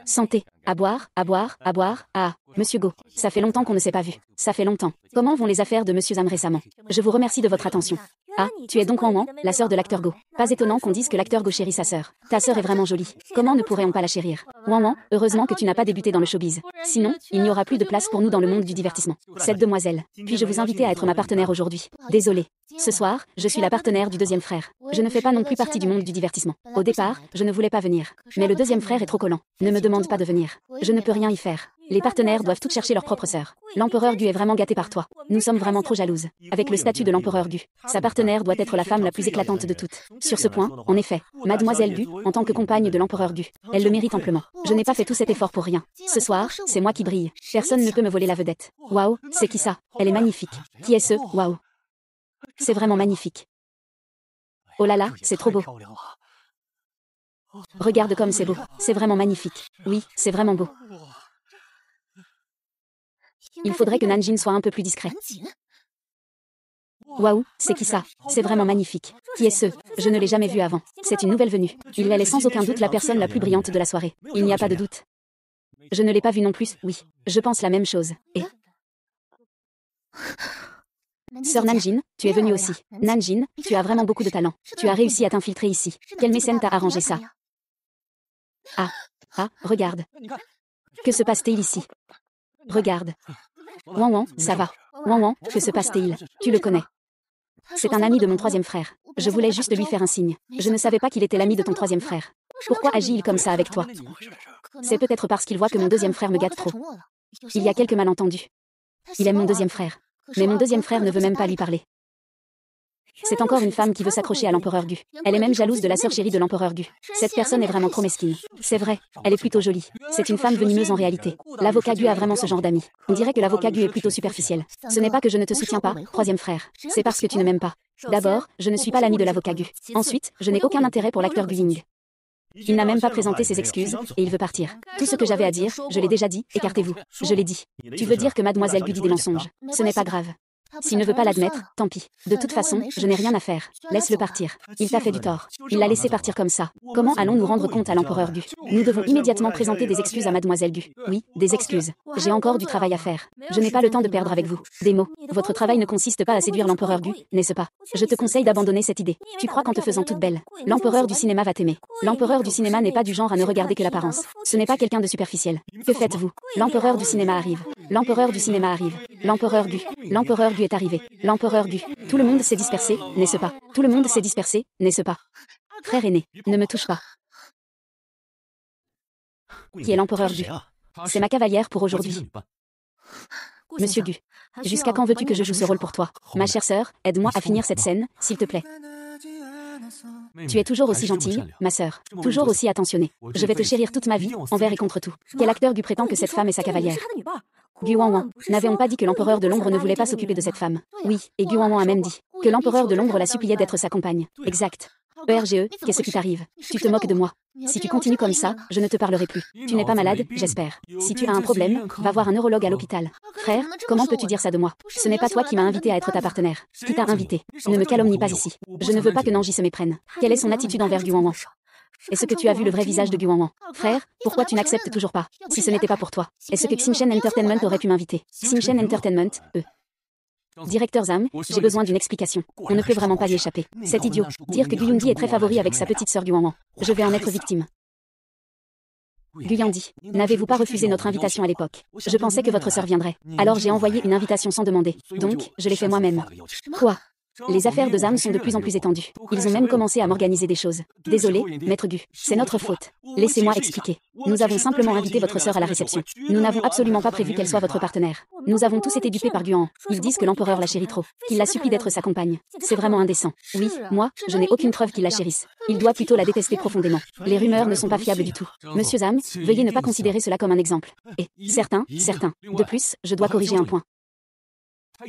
[SPEAKER 1] Santé. À boire, à boire, à boire. Ah, monsieur Go. Ça fait longtemps qu'on ne s'est pas vu. Ça fait longtemps. Comment vont les affaires de monsieur Zam récemment? Je vous remercie de votre attention. Ah, tu es donc Wang Wang, la sœur de l'acteur Go. Pas étonnant qu'on dise que l'acteur Go chérit sa sœur. Ta sœur est vraiment jolie. Comment ne pourrait-on pas la chérir? Wang Wang, heureusement que tu n'as pas débuté dans le showbiz. Sinon, il n'y aura plus de place pour nous dans le monde du divertissement. Cette demoiselle. Puis-je vous inviter à être ma partenaire aujourd'hui? Désolée. Ce soir, je suis la partenaire du deuxième frère. Je ne fais pas non plus partie du monde du divertissement. Au départ, je ne voulais pas venir. Mais le deuxième frère est trop collant. Ne me demande pas de venir. Je ne peux rien y faire. Les partenaires doivent toutes chercher leur propre sœur. L'empereur Gu est vraiment gâté par toi. Nous sommes vraiment trop jalouses. Avec le statut de l'empereur Gu, sa partenaire doit être la femme la plus éclatante de toutes. Sur ce point, en effet, mademoiselle Gu, en tant que compagne de l'empereur Gu, elle le mérite amplement. Je n'ai pas fait tout cet effort pour rien. Ce soir, c'est moi qui brille. Personne ne peut me voler la vedette. Waouh, c'est qui ça? Elle est magnifique. Qui est ce? Waouh. C'est vraiment magnifique. Oh là là, c'est trop beau. Regarde comme c'est beau. C'est vraiment magnifique. Oui, c'est vraiment beau. Il faudrait que Nanjin soit un peu plus discret. Waouh, c'est qui ça? C'est vraiment magnifique. Qui est ce? Je ne l'ai jamais vu avant. C'est une nouvelle venue. Il est sans aucun doute la personne la plus brillante de la soirée. Il n'y a pas de doute. Je ne l'ai pas vu non plus, oui. Je pense la même chose. Et... Sœur Nanjin, tu es venue aussi. Nanjin, tu as vraiment beaucoup de talent. Tu as réussi à t'infiltrer ici. Quel mécène t'a arrangé ça? Ah. Ah, regarde. Que se passe-t-il ici? Regarde. Wan Wan, ça va. Wan Wan, que se passe-t-il? Tu le connais. C'est un ami de mon troisième frère. Je voulais juste lui faire un signe. Je ne savais pas qu'il était l'ami de ton troisième frère. Pourquoi agit-il comme ça avec toi? C'est peut-être parce qu'il voit que mon deuxième frère me gâte trop. Il y a quelques malentendus. Il aime mon deuxième frère. Mais mon deuxième frère ne veut même pas lui parler. C'est encore une femme qui veut s'accrocher à l'empereur Gu. Elle est même jalouse de la sœur chérie de l'empereur Gu. Cette personne est vraiment trop mesquine. C'est vrai, elle est plutôt jolie. C'est une femme venimeuse en réalité. L'avocat Gu a vraiment ce genre d'ami. On dirait que l'avocat Gu est plutôt superficiel. Ce n'est pas que je ne te soutiens pas, troisième frère. C'est parce que tu ne m'aimes pas. D'abord, je ne suis pas l'ami de l'avocat Gu. Ensuite, je n'ai aucun intérêt pour l'acteur Gu Ying. Il n'a même pas présenté ses excuses, et il veut partir. Tout ce que j'avais à dire, je l'ai déjà dit, écartez-vous. Je l'ai dit. Tu veux dire que mademoiselle Gu dit des mensonges. Ce n'est pas grave. S'il ne veut pas l'admettre, tant pis. De toute façon, je n'ai rien à faire. Laisse-le partir. Il t'a fait du tort. Il l'a laissé partir comme ça. Comment allons-nous rendre compte à l'empereur Gu? Nous devons immédiatement présenter des excuses à mademoiselle Gu. Oui, des excuses. J'ai encore du travail à faire. Je n'ai pas le temps de perdre avec vous. Des mots. Votre travail ne consiste pas à séduire l'empereur Gu, n'est-ce pas? Je te conseille d'abandonner cette idée. Tu crois qu'en te faisant toute belle, l'empereur du cinéma va t'aimer. L'empereur du cinéma n'est pas du genre à ne regarder que l'apparence. Ce n'est pas quelqu'un de superficiel. Que faites-vous? L'empereur du cinéma arrive. L'empereur du cinéma arrive. L'empereur Gu. L'empereur Gu est arrivé. L'empereur Gu. Tout le monde s'est dispersé, n'est-ce pas? Tout le monde s'est dispersé, n'est-ce pas? Frère aîné, ne me touche pas. Qui est l'empereur Gu? C'est ma cavalière pour aujourd'hui. Monsieur Gu, jusqu'à quand veux-tu que je joue ce rôle pour toi? Ma chère sœur, aide-moi à finir cette scène, s'il te plaît. Tu es toujours aussi gentille, ma sœur. Toujours aussi attentionnée. Je vais te chérir toute ma vie, envers et contre tout. Quel acteur Gu prétend que cette femme est sa cavalière? Gu Wanwan. N'avait-on pas dit que l'empereur de l'ombre ne voulait pas s'occuper de cette femme? Oui, et Gu Wanwan a même dit que l'empereur de l'ombre la suppliait d'être sa compagne. Exact. ERGE, qu'est-ce qui t'arrive? Tu te moques de moi. Si tu continues comme ça, je ne te parlerai plus. Tu n'es pas malade, j'espère. Si tu as un problème, va voir un neurologue à l'hôpital. Frère, comment peux-tu dire ça de moi? Ce n'est pas toi qui m'as invité à être ta partenaire. Qui t'a invité? Ne me calomnie pas ici. Je ne veux pas que Nanji se méprenne. Quelle est son attitude envers Gu Wanwan? Est-ce que tu as vu le vrai visage de Gu Wanwan? Frère, pourquoi tu n'acceptes toujours pas? Si ce n'était pas pour toi, est-ce que Xinchen Entertainment aurait pu m'inviter? Xinchen Entertainment, Directeur Zhang, j'ai besoin d'une explication. On ne peut vraiment pas y échapper. C'est idiot. Dire que Gu Yongdi est très favori avec sa petite sœur Gu Wanwan. Je vais en être victime. Gu Yongdi, n'avez-vous pas refusé notre invitation à l'époque? Je pensais que votre sœur viendrait. Alors j'ai envoyé une invitation sans demander. Donc, je l'ai fait moi-même. Quoi? Les affaires de Zhang sont de plus en plus étendues. Ils ont même commencé à m'organiser des choses. Désolé, maître Gu, c'est notre faute. Laissez-moi expliquer. Nous avons simplement invité votre sœur à la réception. Nous n'avons absolument pas prévu qu'elle soit votre partenaire. Nous avons tous été dupés par Guan. Ils disent que l'empereur la chérit trop, qu'il la supplie d'être sa compagne. C'est vraiment indécent. Oui, moi, je n'ai aucune preuve qu'il la chérisse. Il doit plutôt la détester profondément. Les rumeurs ne sont pas fiables du tout. Monsieur Zhang, veuillez ne pas considérer cela comme un exemple. Et, certains. De plus, je dois corriger un point.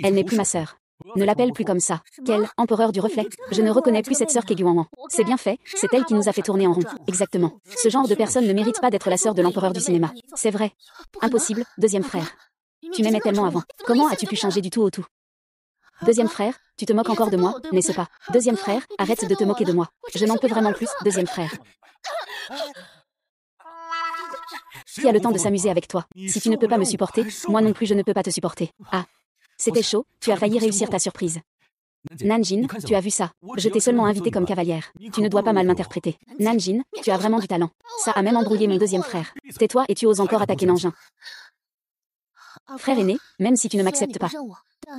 [SPEAKER 1] Elle n'est plus ma sœur. Ne l'appelle plus comme ça. Quel empereur du reflet? Je ne reconnais plus cette sœur qu'est Gu Wanwan. C'est bien fait, c'est elle qui nous a fait tourner en rond. Exactement. Ce genre de personne ne mérite pas d'être la sœur de l'empereur du cinéma. C'est vrai. Impossible, deuxième frère. Tu m'aimais tellement avant. Comment as-tu pu changer du tout au tout? Deuxième frère, tu te moques encore de moi, n'est-ce pas? Deuxième frère, arrête de te moquer de moi. Je n'en peux vraiment plus, deuxième frère. Qui a le temps de s'amuser avec toi? Si tu ne peux pas me supporter, moi non plus je ne peux pas te supporter. Ah. C'était chaud, tu as failli réussir ta surprise. Nanjin, tu as vu ça. Je t'ai seulement invité comme cavalière. Tu ne dois pas mal m'interpréter. Nanjin, tu as vraiment du talent. Ça a même embrouillé mon deuxième frère. Tais-toi et tu oses encore attaquer Nanjin. Frère aîné, même si tu ne m'acceptes pas.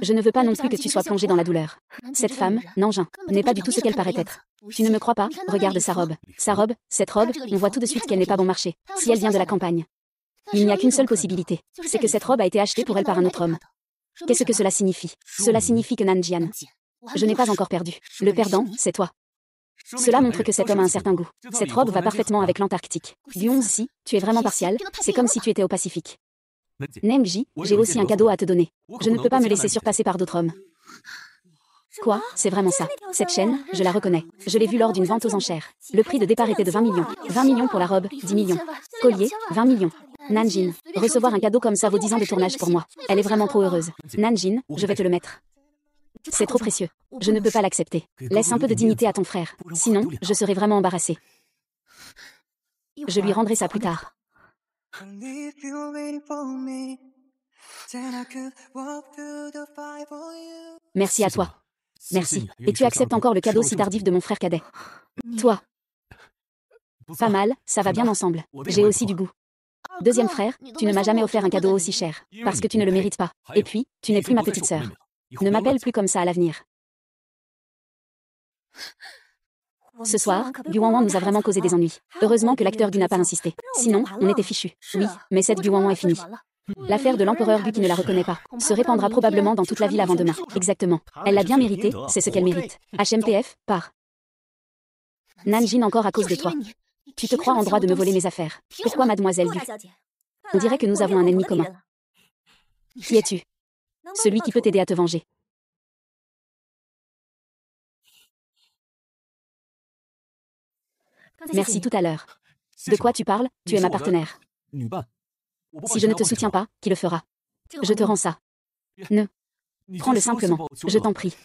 [SPEAKER 1] Je ne veux pas non plus que tu sois plongé dans la douleur. Cette femme, Nanjin, n'est pas du tout ce qu'elle paraît être. Tu ne me crois pas? Regarde sa robe. Sa robe, cette robe, on voit tout de suite qu'elle n'est pas bon marché. Si elle vient de la campagne. Il n'y a qu'une seule possibilité. C'est que cette robe a été achetée pour elle par un autre homme. Qu'est-ce que cela signifie? Cela signifie que Nanjian. Je n'ai pas encore perdu. Le perdant, c'est toi. Cela montre que cet homme a un certain goût. Cette robe va parfaitement avec l'Antarctique. Guyon, si, tu es vraiment partial, c'est comme si tu étais au Pacifique. Nemji, j'ai aussi un cadeau à te donner. Je ne peux pas me laisser surpasser par d'autres hommes. Quoi? C'est vraiment ça. Cette chaîne, je la reconnais. Je l'ai vue lors d'une vente aux enchères. Le prix de départ était de 20 millions. 20 millions pour la robe, 10 millions. Collier, 20 millions. Nanjin, recevoir un cadeau comme ça vaut 10 ans de tournage pour moi. Elle est vraiment trop heureuse. Nanjin, je vais te le mettre. C'est trop précieux. Je ne peux pas l'accepter. Laisse un peu de dignité à ton frère. Sinon, je serai vraiment embarrassée. Je lui rendrai ça plus tard. Merci à toi. Merci. Et tu acceptes encore le cadeau si tardif de mon frère cadet. Toi. Pas mal, ça va bien ensemble. J'ai aussi du goût. Deuxième frère, tu ne m'as jamais offert un cadeau aussi cher. Parce que tu ne le mérites pas. Et puis, tu n'es plus ma petite sœur. Ne m'appelle plus comme ça à l'avenir. Ce soir, Guwanwan nous a vraiment causé des ennuis. Heureusement que l'acteur Gu n'a pas insisté. Sinon, on était fichus. Oui, mais cette Guwanwan est finie. L'affaire de l'empereur Gu qui ne la reconnaît pas se répandra probablement dans toute la ville avant demain. Exactement. Elle l'a bien mérité, c'est ce qu'elle mérite. HMPF, part. Nanjin encore à cause de toi. Tu te crois en droit de me voler mes affaires. Pourquoi mademoiselle Gu? On dirait que nous avons un ennemi commun. Qui es-tu? Celui qui peut t'aider à te venger. Merci tout à l'heure. De quoi tu parles? Tu es ma partenaire. Si je ne te soutiens pas, qui le fera? Je te rends ça. Ne. Prends-le simplement. Je t'en prie.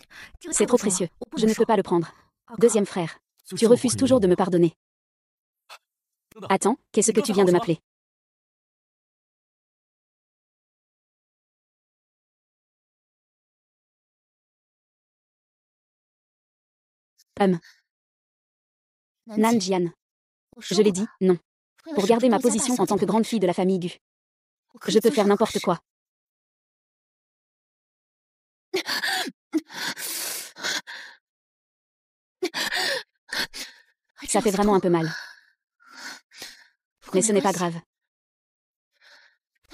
[SPEAKER 1] C'est trop précieux. Je ne peux pas le prendre. Deuxième frère. Tu refuses toujours de me pardonner. Attends, qu'est-ce que tu viens de m'appeler? Nanjian. Je l'ai dit, non. Pour garder ma position en tant que grande fille de la famille Gu. Je peux faire n'importe quoi. Ça fait vraiment un peu mal. Mais ce n'est pas grave.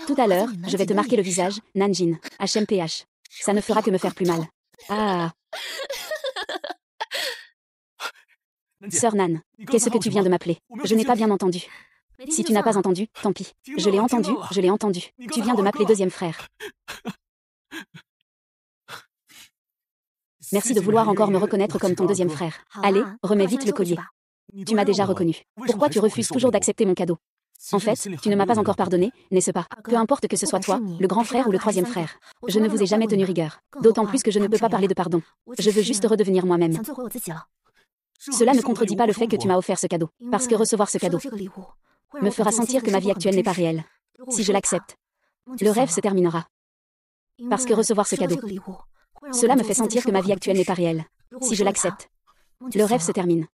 [SPEAKER 1] Tout à l'heure, je vais te marquer le visage, Nanjin, HMPH. Ça ne fera que me faire plus mal. Ah. Sœur Nan, qu'est-ce que tu viens de m'appeler? Je n'ai pas bien entendu. Si tu n'as pas entendu, tant pis. Je l'ai entendu, je l'ai entendu. Tu viens de m'appeler deuxième frère. Merci de vouloir encore me reconnaître comme ton deuxième frère. Allez, remets vite le collier. Tu m'as déjà reconnu. Pourquoi tu refuses toujours d'accepter mon cadeau? En fait, tu ne m'as pas encore pardonné, n'est-ce pas? Peu importe que ce soit toi, le grand frère ou le troisième frère. Je ne vous ai jamais tenu rigueur. D'autant plus que je ne peux pas parler de pardon. Je veux juste redevenir moi-même. Cela ne contredit pas le fait que tu m'as offert ce cadeau. Parce que recevoir ce cadeau me fera sentir que ma vie actuelle n'est pas réelle. Si je l'accepte, le rêve se terminera. Parce que recevoir ce cadeau, cela me fait sentir que ma vie actuelle n'est pas réelle. Si je l'accepte, le rêve se termine.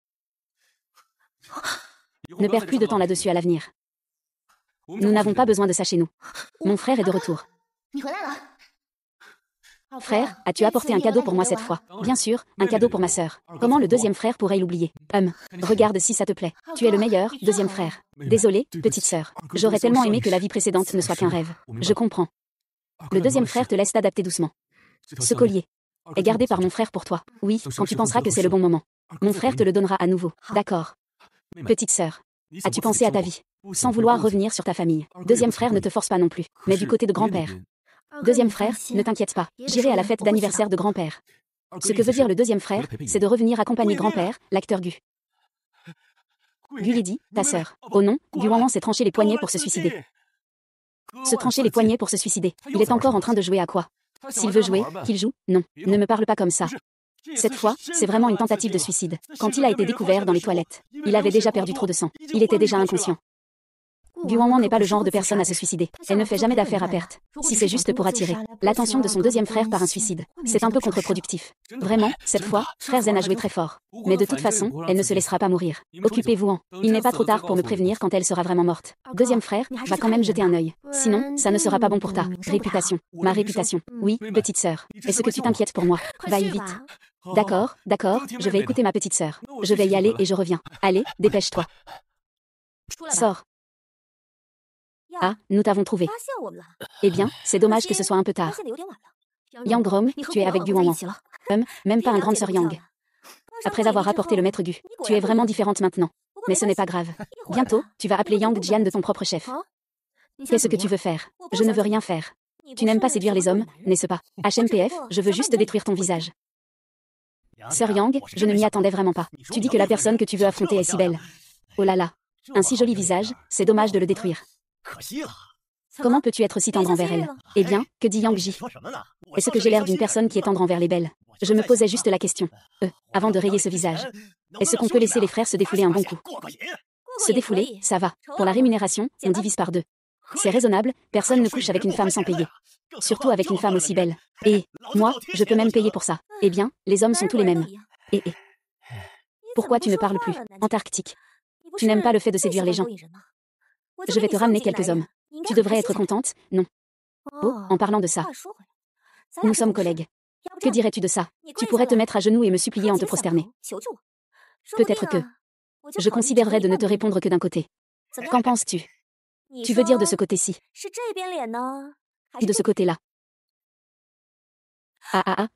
[SPEAKER 1] Ne perds plus de temps là-dessus à l'avenir. Nous n'avons pas besoin de ça chez nous. Mon frère est de retour. Frère, as-tu apporté un cadeau pour moi cette fois? Bien sûr, un cadeau pour ma sœur. Comment le deuxième frère pourrait l'oublier? Regarde si ça te plaît. Tu es le meilleur, deuxième frère. Désolé, petite sœur. J'aurais tellement aimé que la vie précédente ne soit qu'un rêve. Je comprends. Le deuxième frère te laisse t'adapter doucement. Ce collier est gardé par mon frère pour toi. Oui, quand tu penseras que c'est le bon moment. Mon frère te le donnera à nouveau. D'accord. Petite sœur, as-tu pensé à ta vie? Sans vouloir revenir sur ta famille. Deuxième frère ne te force pas non plus. Mais du côté de grand-père. Deuxième frère, ne t'inquiète pas. J'irai à la fête d'anniversaire de grand-père. Ce que veut dire le deuxième frère, c'est de revenir accompagner grand-père, l'acteur Gu. Gu Lydie, ta sœur. Oh non, Guwanwan s'est tranché les poignets pour se suicider. Se trancher les poignets pour se suicider. Il est encore en train de jouer à quoi? S'il veut jouer, qu'il joue. Non, ne me parle pas comme ça. Cette fois, c'est vraiment une tentative de suicide. Quand il a été découvert dans les toilettes, il avait déjà perdu trop de sang. Il était déjà inconscient. Guwanwan n'est pas le genre de personne à se suicider. Elle ne fait jamais d'affaires à perte. Si c'est juste pour attirer l'attention de son deuxième frère par un suicide, c'est un peu contre-productif. Vraiment, cette fois, frère Zen a joué très fort. Mais de toute façon, elle ne se laissera pas mourir. Occupez-vous-en. Il n'est pas trop tard pour me prévenir quand elle sera vraiment morte. Deuxième frère, va quand même jeter un œil. Sinon, ça ne sera pas bon pour ta réputation. Ma réputation. Oui, petite sœur. Est-ce que tu t'inquiètes pour moi? Va y vite. D'accord, d'accord, je vais écouter ma petite sœur. Je vais y aller et je reviens. Allez, dépêche-toi. Sors. Ah, nous t'avons trouvé. Eh bien, c'est dommage que ce soit un peu tard. Yang Rom, tu es avec Guwanwan. Même pas un grande sœur Yang. Après avoir apporté le maître Gu, tu es vraiment différente maintenant. Mais ce n'est pas grave. Bientôt, tu vas appeler Yang Jian de ton propre chef. Qu'est-ce que tu veux faire? Je ne veux rien faire. Tu n'aimes pas séduire les hommes, n'est-ce pas? HMPF, je veux juste détruire ton visage. Sœur Yang, je ne m'y attendais vraiment pas. Tu dis que la personne que tu veux affronter est si belle. Oh là là. Un si joli visage, c'est dommage de le détruire. Comment peux-tu être si tendre envers elle? Eh bien, que dit Yang Ji? Est-ce que j'ai l'air d'une personne qui est tendre envers les belles? Je me posais juste la question. Avant de rayer ce visage. Est-ce qu'on peut laisser les frères se défouler un bon coup? Se défouler, ça va. Pour la rémunération, on divise par deux. C'est raisonnable, personne ne couche avec une femme sans payer. Surtout avec une femme aussi belle. Et moi, je peux même payer pour ça. Eh bien, les hommes sont tous les mêmes. Et pourquoi tu ne parles plus? Antarctique. Tu n'aimes pas le fait de séduire les gens. Je vais te ramener quelques hommes. Tu devrais être contente, non? Oh, en parlant de ça. Nous sommes collègues. Que dirais-tu de ça? Tu pourrais te mettre à genoux et me supplier en te prosterner. Peut-être que je considérerais de ne te répondre que d'un côté. Qu'en penses-tu? Tu veux dire de ce côté-ci? Ou de ce côté-là?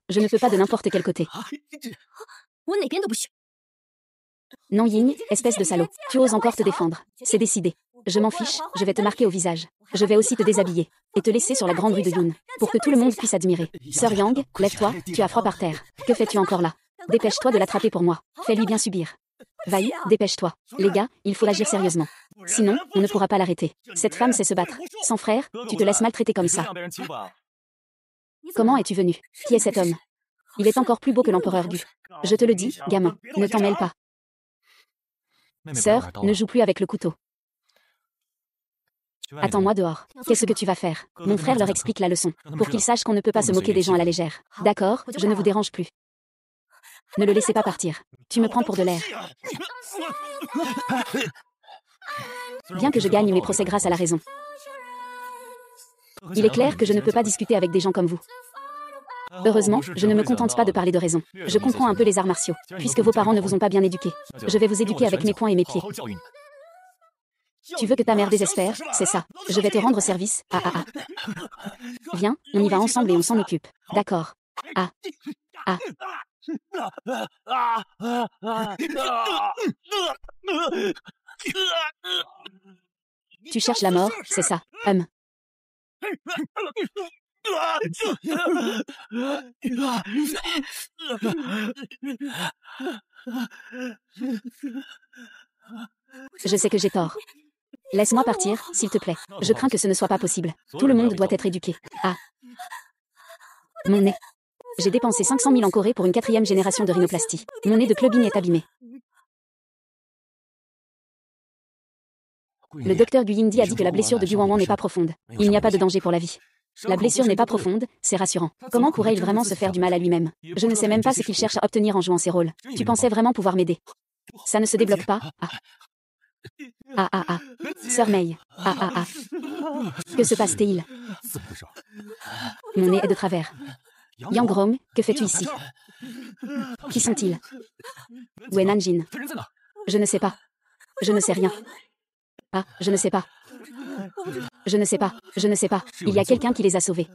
[SPEAKER 1] Je ne peux pas de n'importe quel côté. Non Ying, espèce de salaud. Tu oses encore te défendre. C'est décidé. Je m'en fiche, je vais te marquer au visage. Je vais aussi te déshabiller. Et te laisser sur la grande rue de Yun. Pour que tout le monde puisse admirer. Sœur Yang, lève-toi, tu as froid par terre. Que fais-tu encore là? Dépêche-toi de l'attraper pour moi. Fais-lui bien subir. Vaille, dépêche-toi. Les gars, il faut agir sérieusement. Sinon, on ne pourra pas l'arrêter. Cette femme sait se battre. Sans frère, tu te laisses maltraiter comme ça. Comment es-tu venu? Qui est cet homme? Il est encore plus beau que l'empereur Gu. Je te le dis, gamin, ne t'en mêle pas. Sœur, ne joue plus avec le couteau. Attends-moi dehors. Qu'est-ce que tu vas faire? Mon frère leur explique la leçon, pour qu'ils sachent qu'on ne peut pas se moquer des gens à la légère. D'accord, je ne vous dérange plus. Ne le laissez pas partir. Tu me prends pour de l'air. Bien que je gagne mes procès grâce à la raison. Il est clair que je ne peux pas discuter avec des gens comme vous. Heureusement, je ne me contente pas de parler de raison. Je comprends un peu les arts martiaux, puisque vos parents ne vous ont pas bien éduqué. Je vais vous éduquer avec mes poings et mes pieds. Tu veux que ta mère désespère, c'est ça. Je vais te rendre service. Viens, on y va ensemble et on s'en occupe. D'accord. Tu cherches la mort, c'est ça. Je sais que j'ai tort. Laisse-moi partir, s'il te plaît. Je crains que ce ne soit pas possible. Tout le monde doit être éduqué. Mon nez. J'ai dépensé 500 000 en Corée pour une 4e génération de rhinoplastie. Mon nez de clubbing est abîmé. Le docteur Gu Yingdi a dit que la blessure de Gu Wanwan n'est pas profonde. Il n'y a pas de danger pour la vie. La blessure n'est pas profonde, c'est rassurant. Comment pourrait-il vraiment se faire du mal à lui-même? Je ne sais même pas ce qu'il cherche à obtenir en jouant ses rôles. Tu pensais vraiment pouvoir m'aider? Ça ne se débloque pas? Sœur Mei. Que se passe-t-il? Mon nez est de travers. Yang Rong, que fais-tu ici? Qui sont-ils? Wen Nanjin. Je ne sais pas. Je ne sais rien. Je ne sais pas. Je ne sais pas. Je ne sais pas. Il y a quelqu'un qui les a sauvés.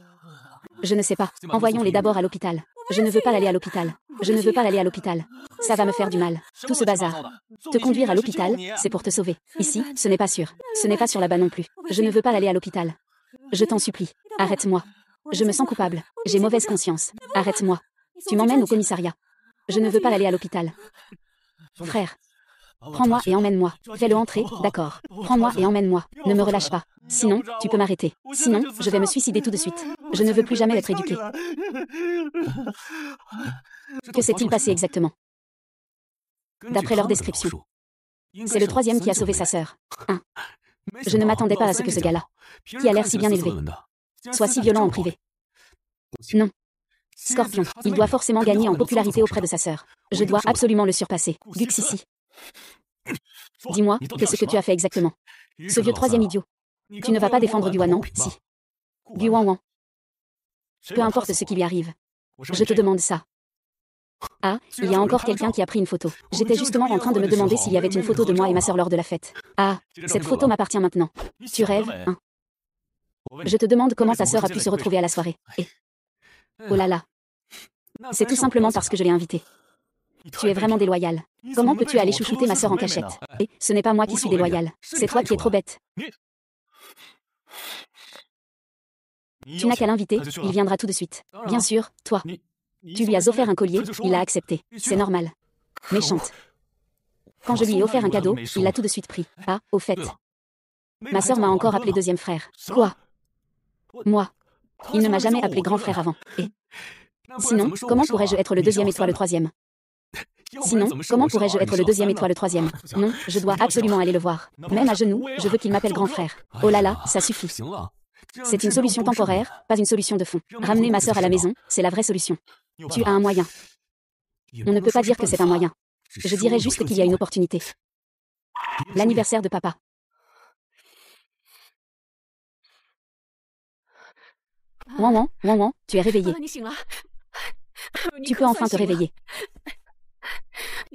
[SPEAKER 1] Je ne sais pas. Envoyons-les d'abord à l'hôpital. Je ne veux pas aller à l'hôpital. Je ne veux pas aller à l'hôpital. Ça va me faire du mal. Tout ce bazar. Te conduire à l'hôpital, c'est pour te sauver. Ici, ce n'est pas sûr. Ce n'est pas sûr là-bas non plus. Je ne veux pas aller à l'hôpital. Je t'en supplie. Arrête-moi. Je me sens coupable. J'ai mauvaise conscience. Arrête-moi. Tu m'emmènes au commissariat. Je ne veux pas aller à l'hôpital. Frère. Prends-moi et emmène-moi. Fais-le entrer, d'accord. Prends-moi et emmène-moi. Ne me relâche pas. Sinon, tu peux m'arrêter. Sinon, je vais me suicider tout de suite. Je ne veux plus jamais être éduqué. Que s'est-il passé exactement? D'après leur description. C'est le 3e qui a sauvé sa sœur. Je ne m'attendais pas à ce que ce gars-là, qui a l'air si bien élevé, soit si violent en privé. Non. Scorpion, il doit forcément gagner en popularité auprès de sa sœur. Je dois absolument le surpasser. Guxissi. Dis-moi, qu'est-ce que tu as fait exactement? Ce vieux 3e idiot. Tu ne vas pas défendre Gu Wanwan, si? Gu Wanwan. Peu importe ce qui lui arrive. Je te demande ça. Il y a encore quelqu'un qui a pris une photo. J'étais justement en train de me demander s'il y avait une photo de moi et ma sœur lors de la fête. Cette photo m'appartient maintenant. Tu rêves, hein? Je te demande comment ta sœur a pu se retrouver à la soirée. Et... Oh là là. C'est tout simplement parce que je l'ai invitée. Tu es vraiment déloyal. Comment peux-tu aller chouchouter ma sœur en cachette? Et ce n'est pas moi qui suis déloyal. C'est toi qui es trop bête. Tu n'as qu'à l'inviter, il viendra tout de suite. Bien sûr, toi. Tu lui as offert un collier, il l'a accepté. C'est normal. Méchante. Quand je lui ai offert un cadeau, il l'a tout de suite pris. Au fait. Ma sœur m'a encore appelé 2e frère. Quoi? Moi. Il ne m'a jamais appelé grand frère avant. Et sinon, comment pourrais-je être le 2e et toi le 3e? Sinon, comment pourrais-je être le deuxième et toi le troisième? Non, je dois absolument aller le voir. Même à genoux, je veux qu'il m'appelle grand frère. Oh là là, ça suffit. C'est une solution temporaire, pas une solution de fond. Ramener ma sœur à la maison, c'est la vraie solution. Tu as un moyen. On ne peut pas dire que c'est un moyen. Je dirais juste qu'il y a une opportunité. L'anniversaire de papa. Ouan, tu es réveillé. Tu peux enfin te réveiller.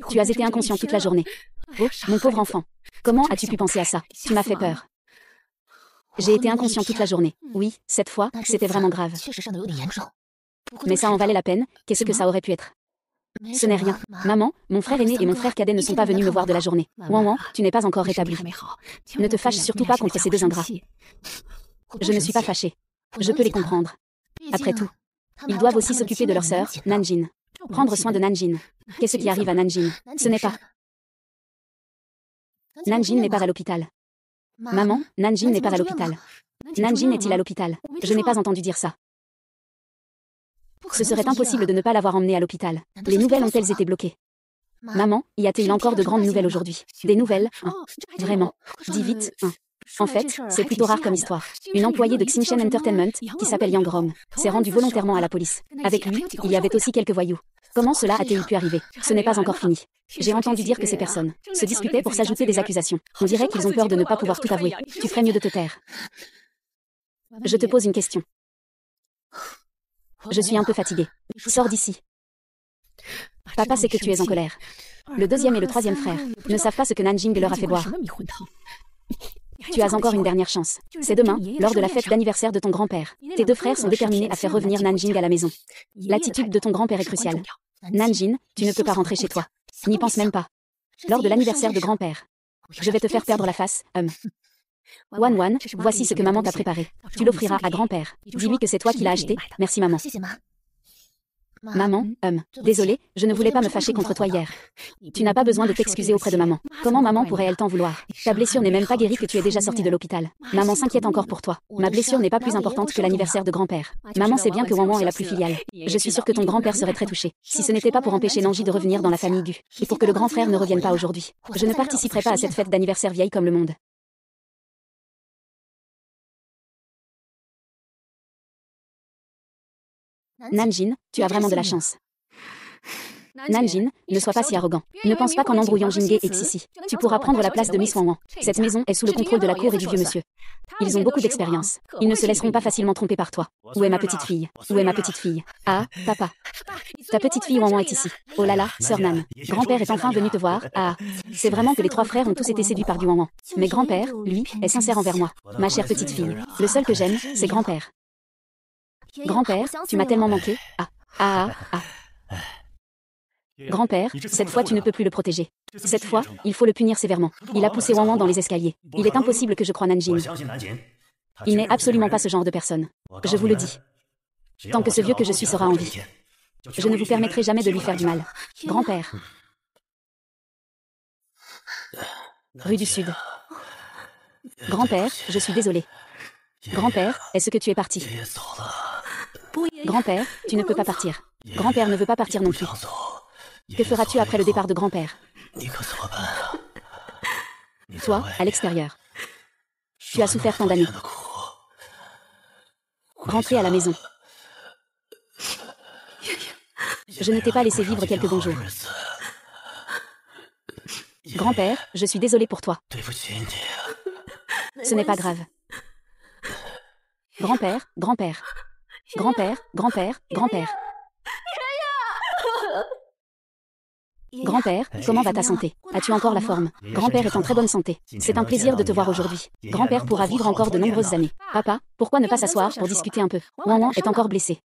[SPEAKER 1] Tu as été inconscient toute la journée. Oh, mon pauvre enfant. Comment as-tu pu penser à ça? Tu m'as fait peur. J'ai été inconscient toute la journée. Oui, cette fois, c'était vraiment grave. Mais ça en valait la peine, qu'est-ce que ça aurait pu être? Ce n'est rien. Maman, mon frère aîné et mon frère cadet ne sont pas venus me voir de la journée. Ouan, tu n'es pas encore rétabli. Ne te fâche surtout pas contre ces deux ingrats. Je ne suis pas fâchée. Je peux les comprendre. Après tout, ils doivent aussi s'occuper de leur sœur, Nanjin. Prendre soin de Nanjin. Qu'est-ce qui arrive à Nanjin? Ce n'est pas... Nanjin n'est pas à l'hôpital. Maman, Nanjin n'est pas à l'hôpital. Nanjin est-il à l'hôpital? Je n'ai pas entendu dire ça. Ce serait impossible de ne pas l'avoir emmené à l'hôpital. Les nouvelles ont-elles été bloquées? Maman, y a-t-il encore de grandes nouvelles aujourd'hui? Des nouvelles? Vraiment. Dis vite, En fait, c'est plutôt rare comme histoire. Une employée de Xinchen Entertainment, qui s'appelle Yang Rom, s'est rendue volontairement à la police. Avec lui, il y avait aussi quelques voyous. Comment cela a-t-il pu arriver? Ce n'est pas encore fini. J'ai entendu dire que ces personnes se disputaient pour s'ajouter des accusations. On dirait qu'ils ont peur de ne pas pouvoir tout avouer. Tu ferais mieux de te taire. Je te pose une question. Je suis un peu fatiguée. Sors d'ici. Papa sait que tu es en colère. Le deuxième et le troisième frère ne savent pas ce que Nanjing leur a fait boire. Tu as encore une dernière chance. C'est demain, lors de la fête d'anniversaire de ton grand-père. Tes deux frères sont déterminés à faire revenir Nanjing à la maison. L'attitude de ton grand-père est cruciale. Nanjing, tu ne peux pas rentrer chez toi. N'y pense même pas. Lors de l'anniversaire de grand-père. Je vais te faire perdre la face, Wan, voici ce que maman t'a préparé. Tu l'offriras à grand-père. Dis-lui que c'est toi qui l'as acheté. Merci maman. Maman, désolée, je ne voulais pas me fâcher contre toi hier. Tu n'as pas besoin de t'excuser auprès de maman. Comment maman pourrait-elle t'en vouloir? Ta blessure n'est même pas guérie que tu es déjà sortie de l'hôpital. Maman s'inquiète encore pour toi. Ma blessure n'est pas plus importante que l'anniversaire de grand-père. Maman sait bien que Wan est la plus filiale. Je suis sûre que ton grand-père serait très touché. Si ce n'était pas pour empêcher Nanji de revenir dans la famille Gu, et pour que le grand frère ne revienne pas aujourd'hui, je ne participerai pas à cette fête d'anniversaire vieille comme le monde. Nanjin, tu as vraiment de la chance. Nanjin, ne sois pas si arrogant. Ne pense pas qu'en embrouillant Jingge et Xixi, tu pourras prendre la place de Miss Wan. Cette maison est sous le contrôle de la cour et du vieux monsieur. Ils ont beaucoup d'expérience. Ils ne se laisseront pas facilement tromper par toi. Où est ma petite fille? Où est ma petite fille? Ah, papa. Ta petite fille Wan est ici. Oh là là, sœur Nan. Grand-père est enfin venu te voir. Ah, c'est vraiment que les trois frères ont tous été séduits par du Wan. Mais grand-père, lui, est sincère envers moi. Ma chère petite fille. Le seul que j'aime, c'est grand-père. Grand-père, tu m'as tellement manqué. Grand-père, cette fois tu ne peux plus le protéger. Cette fois, il faut le punir sévèrement. Il a poussé Wan dans les escaliers. Il est impossible que je croie Nanjing. Il n'est absolument pas ce genre de personne. Je vous le dis. Tant que ce vieux que je suis sera en vie, je ne vous permettrai jamais de lui faire du mal. Grand-père. Rue du Sud. Grand-père, je suis désolée. Grand-père, est-ce que tu es parti? Grand-père, tu ne peux pas partir. Grand-père ne veut pas partir non plus. Que feras-tu après le départ de grand-père? Toi, à l'extérieur. Tu as souffert tant d'années. Rentrez à la maison. Je ne t'ai pas laissé vivre quelques bons jours. Grand-père, je suis désolée pour toi. Ce n'est pas grave. Grand-père, grand-père. Grand-père, grand-père, grand-père. Grand-père, comment va ta santé? As-tu encore la forme? Grand-père est en très bonne santé. C'est un plaisir de te voir aujourd'hui. Grand-père pourra vivre encore de nombreuses années. Papa, pourquoi ne pas s'asseoir pour discuter un peu? Wan est encore blessée.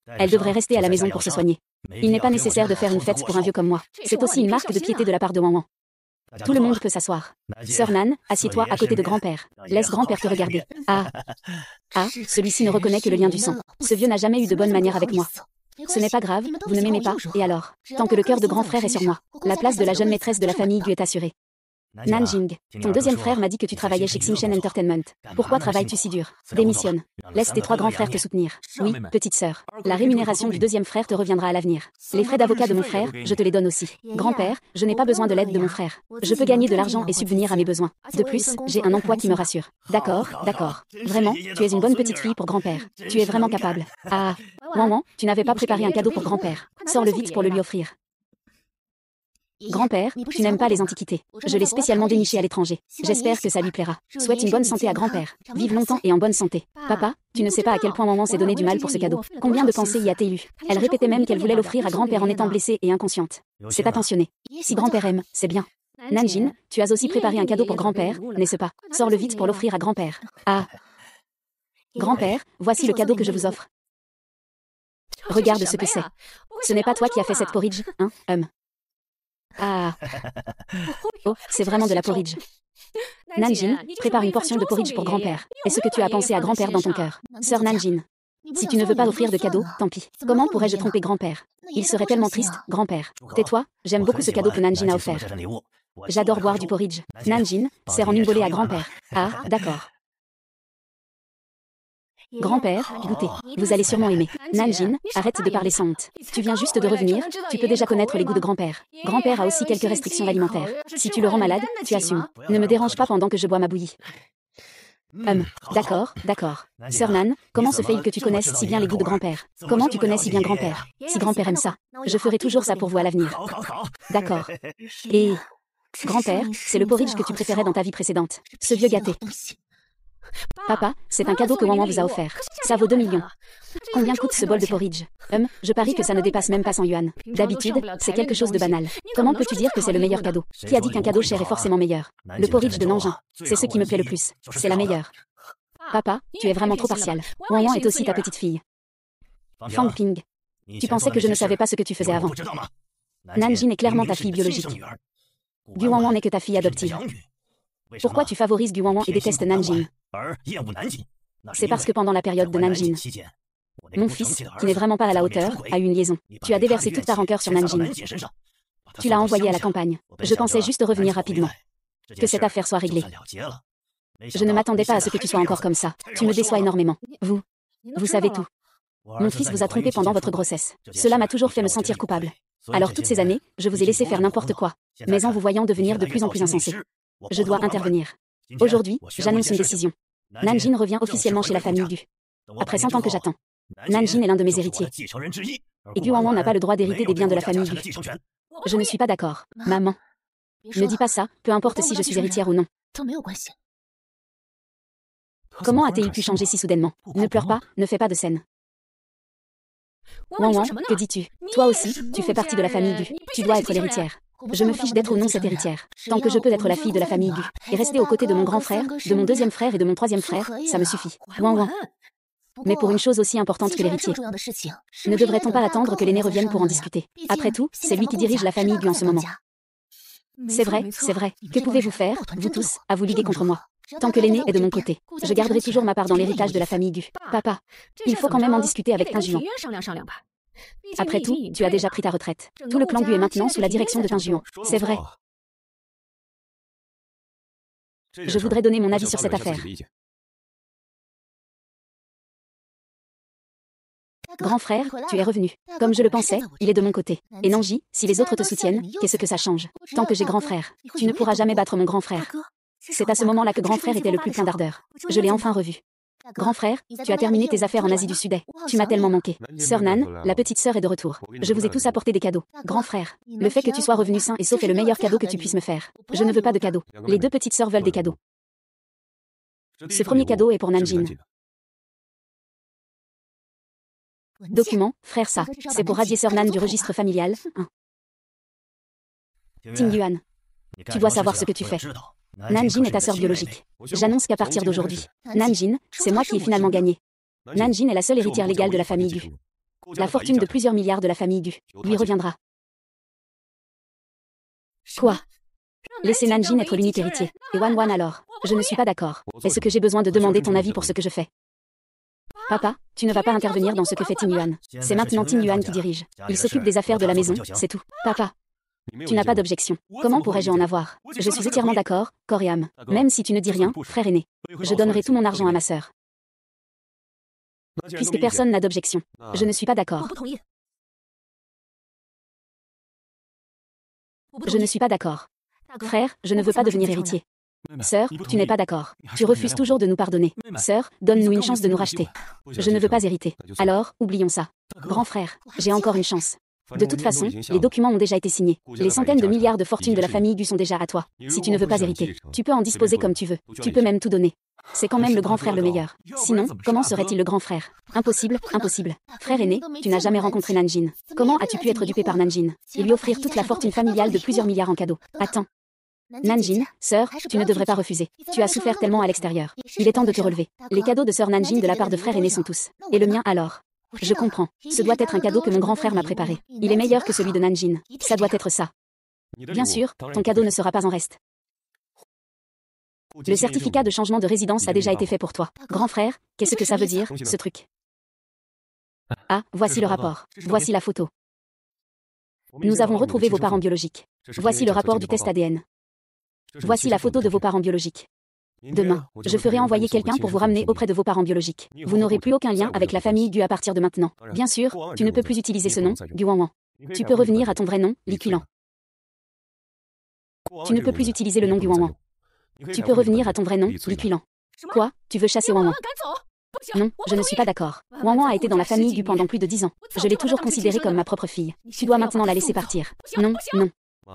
[SPEAKER 1] Elle devrait rester à la maison pour se soigner. Il n'est pas nécessaire de faire une fête pour un vieux comme moi. C'est aussi une marque de piété de la part de Wan. Tout le monde peut s'asseoir. Sœur Nan, assieds-toi à côté de grand-père. Laisse grand-père te regarder. Ah, celui-ci ne reconnaît que le lien du sang. Ce vieux n'a jamais eu de bonnes manières avec moi. Ce n'est pas grave, vous ne m'aimez pas, et alors? Tant que le cœur de grand frère est sur moi, la place de la jeune maîtresse de la famille Gu est assurée. Nanjing, ton deuxième frère m'a dit que tu travaillais chez Xinchen Entertainment. Pourquoi travailles-tu si dur? Démissionne. Laisse tes 3 grands frères te soutenir. Oui, petite sœur. La rémunération du deuxième frère te reviendra à l'avenir. Les frais d'avocat de mon frère, je te les donne aussi. Grand-père, je n'ai pas besoin de l'aide de mon frère. Je peux gagner de l'argent et subvenir à mes besoins. De plus, j'ai un emploi qui me rassure. D'accord, d'accord. Vraiment, tu es une bonne petite fille pour grand-père. Tu es vraiment capable. Ah, maman, tu n'avais pas préparé un cadeau pour grand-père. Sors-le vite pour le lui offrir. Grand-père, tu n'aimes pas les antiquités. Je l'ai spécialement déniché à l'étranger. J'espère que ça lui plaira. Souhaite une bonne santé à grand-père. Vive longtemps et en bonne santé. Papa, tu ne sais pas à quel point maman s'est donné du mal pour ce cadeau. Combien de pensées y a-t-il eu? Elle répétait même qu'elle voulait l'offrir à grand-père en étant blessée et inconsciente. C'est attentionné. Si grand-père aime, c'est bien. Nanjin, tu as aussi préparé un cadeau pour grand-père, n'est-ce pas? Sors-le vite pour l'offrir à grand-père. Ah. Grand-père, voici le cadeau que je vous offre. Regarde ce que c'est. Ce n'est pas toi qui as fait cette porridge, hein, Ah. Oh, c'est vraiment de la porridge. Nanjin, prépare une portion de porridge pour grand-père. Est-ce que tu as pensé à grand-père dans ton cœur? Sœur Nanjin. Si tu ne veux pas offrir de cadeau, tant pis. Comment pourrais-je tromper grand-père? Il serait tellement triste, grand-père. Tais-toi, j'aime beaucoup ce cadeau que Nanjin a offert. J'adore boire du porridge. Nanjin, sers en une bolée à grand-père. Ah, d'accord. Grand-père, goûtez. Vous allez sûrement aimer. Nanjin, arrête de parler sans honte. Tu viens juste de revenir, tu peux déjà connaître les goûts de grand-père. Grand-père a aussi quelques restrictions alimentaires. Si tu le rends malade, tu assumes. Ne me dérange pas pendant que je bois ma bouillie. D'accord, d'accord. Sœur Nan, comment se fait-il que tu connaisses si bien les goûts de grand-père? Comment tu connais si bien grand-père? Si grand-père aime ça, je ferai toujours ça pour vous à l'avenir. D'accord. Et... Grand-père, c'est le porridge que tu préférais dans ta vie précédente. Ce vieux gâté. Papa, c'est un cadeau que maman vous a offert. Ça vaut 2 millions. Combien coûte ce bol de porridge? Je parie que ça ne dépasse même pas 100 yuan. D'habitude, c'est quelque chose de banal. Comment peux-tu dire que c'est le meilleur cadeau? Qui a dit qu'un cadeau cher est forcément meilleur? Le porridge de Nanjing, c'est ce qui me plaît le plus. C'est la meilleure. Papa, tu es vraiment trop partial. Wanwan est aussi ta petite fille. Fang Ping. Tu pensais que je ne savais pas ce que tu faisais avant. Nanjing est clairement ta fille biologique. Gu Wanwan n'est que ta fille adoptive. Pourquoi tu favorises Gu Wanwan et détestes Nanjing? C'est parce que pendant la période de Nanjing, mon fils, qui n'est vraiment pas à la hauteur, a eu une liaison. Tu as déversé toute ta rancœur sur Nanjing. Tu l'as envoyé à la campagne. Je pensais juste revenir rapidement. Que cette affaire soit réglée. Je ne m'attendais pas à ce que tu sois encore comme ça. Tu me déçois énormément. Vous savez tout. Mon fils vous a trompé pendant votre grossesse. Cela m'a toujours fait me sentir coupable. Alors toutes ces années, je vous ai laissé faire n'importe quoi. Mais en vous voyant devenir de plus en plus insensé, je dois intervenir. Aujourd'hui, j'annonce une décision. Nanjing revient officiellement chez la famille Gu. Après 100 ans que j'attends. Nanjing est l'un de mes héritiers. Et Gu Wanwan n'a pas le droit d'hériter des biens de la famille Gu. Je ne suis pas d'accord. Maman. Ne dis pas ça, peu importe si je suis héritière ou non. Comment a-t-il pu changer si soudainement? Ne pleure pas, ne fais pas de scène. Wanwan, que dis-tu? Toi aussi, tu fais partie de la famille Gu. Tu dois être l'héritière. Je me fiche d'être ou non cette héritière. Tant que je peux être la fille de la famille Gu et rester aux côtés de mon grand frère, de mon deuxième frère et de mon troisième frère, ça me suffit. Wanwan. Mais pour une chose aussi importante que l'héritier, ne devrait-on pas attendre que l'aîné revienne pour en discuter? Après tout, c'est lui qui dirige la famille Gu en ce moment. C'est vrai, c'est vrai. Que pouvez-vous faire, vous tous, à vous liguer contre moi? Tant que l'aîné est de mon côté, je garderai toujours ma part dans l'héritage de la famille Gu. Papa, il faut quand même en discuter avec Tinjuan. Après tout, tu as déjà pris ta retraite. Tout le clan Gu est maintenant sous la direction de Tinjuan. C'est vrai. Je voudrais donner mon avis sur cette affaire. Grand frère, tu es revenu. Comme je le pensais, il est de mon côté. Et Nanji, si les autres te soutiennent, qu'est-ce que ça change? Tant que j'ai grand frère, tu ne pourras jamais battre mon grand frère. C'est à ce moment-là que grand frère était le plus plein d'ardeur. Je l'ai enfin revu. Grand frère, tu as terminé tes affaires en Asie du Sud-Est. Tu m'as tellement manqué. Sœur Nan, la petite sœur est de retour. Je vous ai tous apporté des cadeaux. Grand frère, le fait que tu sois revenu sain et sauf est le meilleur cadeau que tu puisses me faire. Je ne veux pas de cadeaux. Les deux petites sœurs veulent des cadeaux. Ce premier cadeau est pour Nanjing. Document, frère ça. C'est pour radier Sœur Nan du registre familial. Ting Yuan. Tu dois savoir ce que tu fais. Nanjing est ta sœur biologique. J'annonce qu'à partir d'aujourd'hui, Nanjing, c'est moi qui ai finalement gagné. Nanjing est la seule héritière légale de la famille Gu. La fortune de plusieurs milliards de la famille Gu lui reviendra. Quoi? Laissez Nanjing être l'unique héritier. Et Wanwan alors? Je ne suis pas d'accord. Est-ce que j'ai besoin de demander ton avis pour ce que je fais? Papa, tu ne vas pas intervenir dans ce que fait Ting Yuan. C'est maintenant Ting Yuan qui dirige. Il s'occupe des affaires de la maison, c'est tout. Papa. Tu n'as pas d'objection. Comment pourrais-je en avoir? Je suis entièrement d'accord, corps et âme. Même si tu ne dis rien, frère aîné. Je donnerai tout mon argent à ma sœur. Puisque personne n'a d'objection. Je ne suis pas d'accord. Je ne suis pas d'accord. Frère, je ne veux pas devenir héritier. Sœur, tu n'es pas d'accord. Tu refuses toujours de nous pardonner. Sœur, donne-nous une chance de nous racheter. Je ne veux pas hériter. Alors, oublions ça. Grand frère, j'ai encore une chance. De toute façon, les documents ont déjà été signés. Les centaines de milliards de fortunes de la famille Gu sont déjà à toi. Si tu ne veux pas hériter, tu peux en disposer comme tu veux. Tu peux même tout donner. C'est quand même le grand frère le meilleur. Sinon, comment serait-il le grand frère? Impossible, impossible. Frère aîné, tu n'as jamais rencontré Nanjin. Comment as-tu pu être dupé par Nanjin et lui offrir toute la fortune familiale de plusieurs milliards en cadeaux? Attends. Nanjin, sœur, tu ne devrais pas refuser. Tu as souffert tellement à l'extérieur. Il est temps de te relever. Les cadeaux de sœur Nanjin de la part de frère aîné sont tous. Et le mien alors? Je comprends. Ce doit être un cadeau que mon grand frère m'a préparé. Il est meilleur que celui de Nanjin. Ça doit être ça. Bien sûr, ton cadeau ne sera pas en reste. Le certificat de changement de résidence a déjà été fait pour toi. Grand frère, qu'est-ce que ça veut dire, ce truc? Ah, voici le rapport. Voici la photo. Nous avons retrouvé vos parents biologiques. Voici le rapport du test ADN. Voici la photo de vos parents biologiques. Demain, je ferai envoyer quelqu'un pour vous ramener auprès de vos parents biologiques. Vous n'aurez plus aucun lien avec la famille Gu à partir de maintenant. Bien sûr, tu ne peux plus utiliser ce nom, Gu Wanwan. Tu peux revenir à ton vrai nom, Li Kulan. Tu ne peux plus utiliser le nom Gu Wanwan. Tu peux revenir à ton vrai nom, Li Kulan. Quoi? Tu veux chasser Wanwan? Non, je ne suis pas d'accord. Wanwan a été dans la famille Gu pendant plus de 10 ans. Je l'ai toujours considérée comme ma propre fille. Tu dois maintenant la laisser partir. Non, non.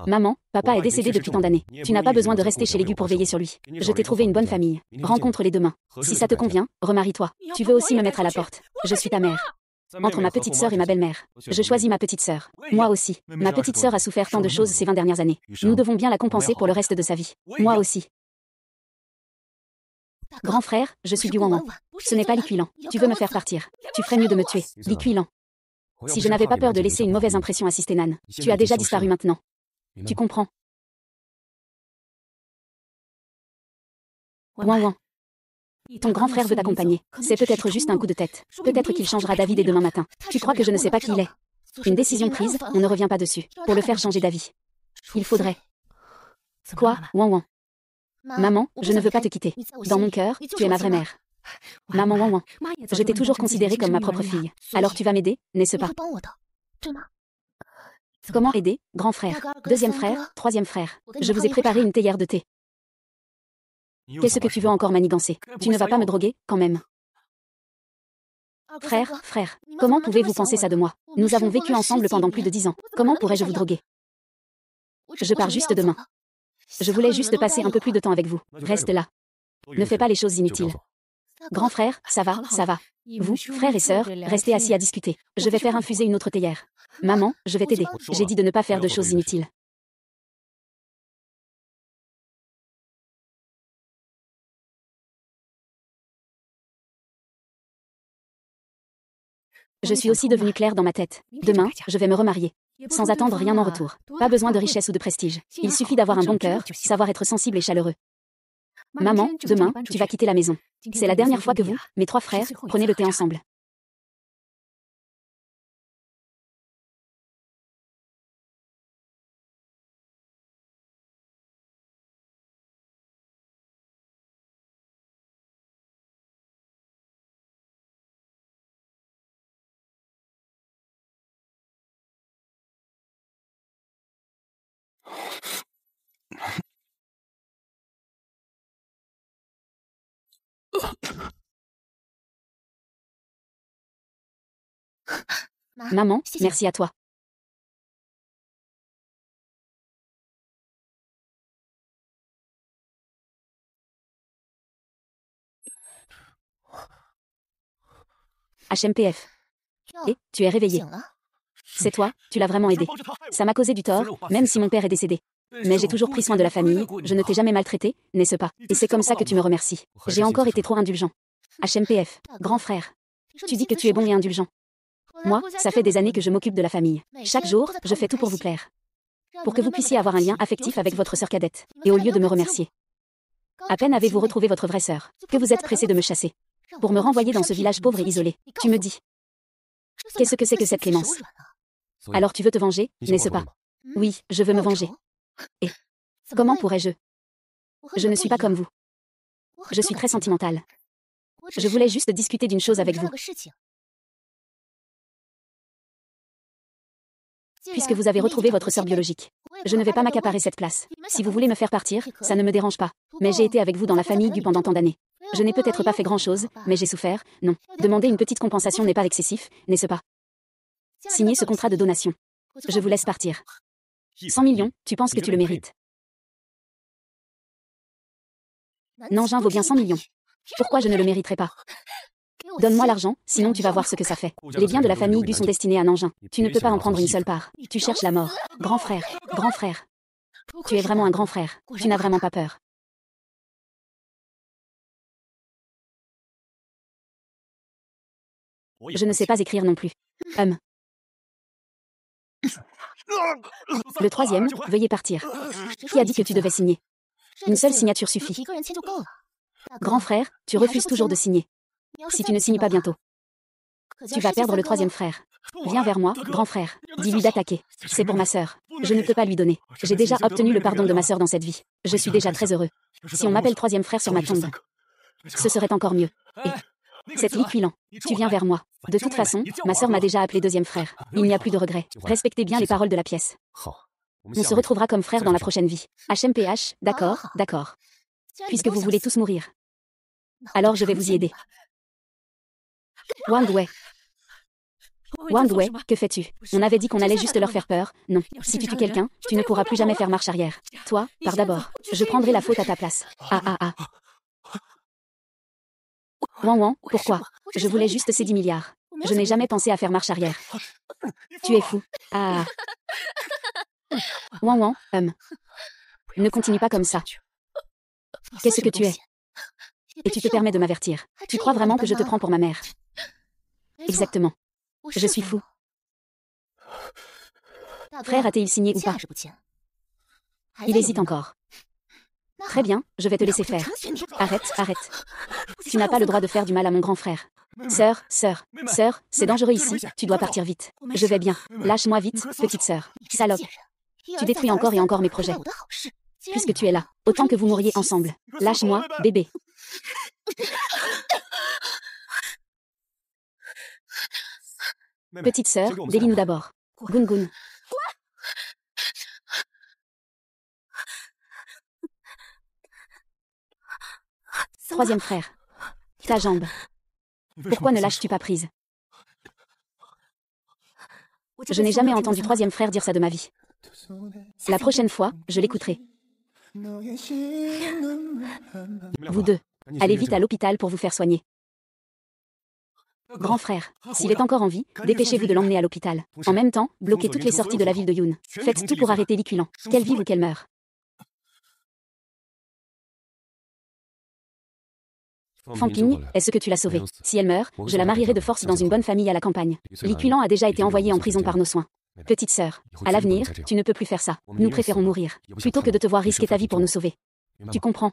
[SPEAKER 1] Maman, papa est décédé depuis tant d'années. Tu n'as pas besoin de rester chez les Gu pour veiller sur lui. Je t'ai trouvé une bonne famille. Rencontre-les demain. Si ça te convient, remarie-toi. Tu veux aussi me mettre à la porte. Je suis ta mère. Entre ma petite sœur et ma belle-mère. Je choisis ma petite sœur. Moi aussi. Ma petite sœur a souffert tant de choses ces 20 dernières années. Nous devons bien la compenser pour le reste de sa vie. Moi aussi. Grand frère, je suis Gu Wanwan. Ce n'est pas Li Kulan. Tu veux me faire partir. Tu ferais mieux de me tuer. Li Kulan. Si je n'avais pas peur de laisser une mauvaise impression à Sistenan, tu as déjà disparu maintenant. Tu comprends? Wanwan. Ton grand frère veut t'accompagner. C'est peut-être juste un coup de tête. Peut-être qu'il changera d'avis dès demain matin. Tu crois que je ne sais pas qui il est? Une décision prise, on ne revient pas dessus. Pour le faire changer d'avis. Il faudrait. Quoi, Wanwan? Maman, je ne veux pas te quitter. Dans mon cœur, tu es ma vraie mère. Maman Wanwan. Je t'ai toujours considérée comme ma propre fille. Alors tu vas m'aider, n'est-ce pas? Comment aider, grand frère, deuxième frère, troisième frère? Je vous ai préparé une théière de thé. Qu'est-ce que tu veux encore manigancer? Tu ne vas pas me droguer, quand même. Frère, frère, comment pouvez-vous penser ça de moi? Nous avons vécu ensemble pendant plus de 10 ans. Comment pourrais-je vous droguer? Je pars juste demain. Je voulais juste passer un peu plus de temps avec vous. Reste là. Ne fais pas les choses inutiles. Grand frère, ça va, ça va. Vous, frères et sœurs, restez assis à discuter. Je vais faire infuser une autre théière. Maman, je vais t'aider. J'ai dit de ne pas faire de choses inutiles. Je suis aussi devenue claire dans ma tête. Demain, je vais me remarier. Sans attendre rien en retour. Pas besoin de richesse ou de prestige. Il suffit d'avoir un bon cœur, savoir être sensible et chaleureux. Maman, demain, tu vas quitter la maison. C'est la dernière fois que vous, mes 3 frères, prenez le thé ensemble. Maman, merci à toi. HMPF. Et, tu es réveillé. C'est toi, tu l'as vraiment aidé. Ça m'a causé du tort, même si mon père est décédé. Mais j'ai toujours pris soin de la famille, je ne t'ai jamais maltraité, n'est-ce pas? Et c'est comme ça que tu me remercies. J'ai encore été trop indulgent. HMPF, grand frère. Tu dis que tu es bon et indulgent. Moi, ça fait des années que je m'occupe de la famille. Chaque jour, je fais tout pour vous plaire. Pour que vous puissiez avoir un lien affectif avec votre sœur cadette. Et au lieu de me remercier. À peine avez-vous retrouvé votre vraie sœur, que vous êtes pressé de me chasser. Pour me renvoyer dans ce village pauvre et isolé. Tu me dis. Qu'est-ce que c'est que cette clémence? Alors tu veux te venger, n'est-ce pas? Oui, je veux me venger. Et comment pourrais-je? Je ne suis pas comme vous. Je suis très sentimentale. Je voulais juste discuter d'une chose avec vous. Puisque vous avez retrouvé votre sœur biologique. Je ne vais pas m'accaparer cette place. Si vous voulez me faire partir, ça ne me dérange pas. Mais j'ai été avec vous dans la famille Gu pendant tant d'années. Je n'ai peut-être pas fait grand-chose, mais j'ai souffert, non. Demander une petite compensation n'est pas excessif, n'est-ce pas? Signez ce contrat de donation. Je vous laisse partir. 100 millions, tu penses que tu le mérites? Nangin vaut bien 100 millions. Pourquoi je ne le mériterais pas? Donne-moi l'argent, sinon tu vas voir ce que ça fait. Les biens de la famille Gu sont destinés à Nangin. Tu ne peux pas en prendre une seule part. Tu cherches la mort. Grand frère, grand frère. Tu es vraiment un grand frère. Tu n'as vraiment pas peur. Je ne sais pas écrire non plus. Le troisième, veuillez partir. Qui a dit que tu devais signer? Une seule signature suffit. Grand frère, tu refuses toujours de signer. Si tu ne signes pas bientôt, tu vas perdre le troisième frère. Viens vers moi, grand frère. Dis-lui d'attaquer. C'est pour ma sœur. Je ne peux pas lui donner. J'ai déjà obtenu le pardon de ma sœur dans cette vie. Je suis déjà très heureux. Si on m'appelle troisième frère sur ma tombe, ce serait encore mieux. Et c'est liquilant. Tu viens vers moi. De toute façon, ma sœur m'a déjà appelé deuxième frère. Il n'y a plus de regrets. Respectez bien les paroles de la pièce. On se retrouvera comme frères dans la prochaine vie. HMPH, d'accord, d'accord. Puisque vous voulez tous mourir. Alors je vais vous y aider. Wang Wei. Wang Wei, que fais-tu? On avait dit qu'on allait juste leur faire peur. Non. Si tu tues quelqu'un, tu ne pourras plus jamais faire marche arrière. Toi, pars d'abord. Je prendrai la faute à ta place. Ah. Wang, pourquoi? Je voulais juste ces 10 milliards. Je n'ai jamais pensé à faire marche arrière. Tu es fou. Ah. Wang, ne continue pas comme ça. Qu'est-ce que tu es? Et tu te permets de m'avertir. Tu crois vraiment que je te prends pour ma mère? Exactement. Je suis fou. Frère a-t-il signé ou pas? Il hésite encore. Très bien, je vais te laisser faire. Arrête. Tu n'as pas le droit de faire du mal à mon grand frère. Sœur, c'est dangereux ici, tu dois partir vite. Je vais bien. Lâche-moi vite, petite sœur. Salope. Tu détruis encore et encore mes projets. Puisque tu es là, autant que vous mouriez ensemble. Lâche-moi, bébé. Petite sœur, délie-nous d'abord. Gun. Troisième frère. Ta jambe. Pourquoi ne lâches-tu pas prise? Je n'ai jamais entendu troisième frère dire ça de ma vie. La prochaine fois, je l'écouterai. Vous deux, allez vite à l'hôpital pour vous faire soigner. Grand frère, s'il est encore en vie, dépêchez-vous de l'emmener à l'hôpital. En même temps, bloquez toutes les sorties de la ville de Yoon. Faites tout pour arrêter Liquilan. Qu'elle vive ou qu'elle meure. Fanping, est-ce que tu l'as sauvée? Si elle meurt, je la marierai de force dans une bonne famille à la campagne. Liquilan a déjà été envoyé en prison par nos soins. Petite sœur, à l'avenir, tu ne peux plus faire ça. Nous préférons mourir, plutôt que de te voir risquer ta vie pour nous sauver. Tu comprends?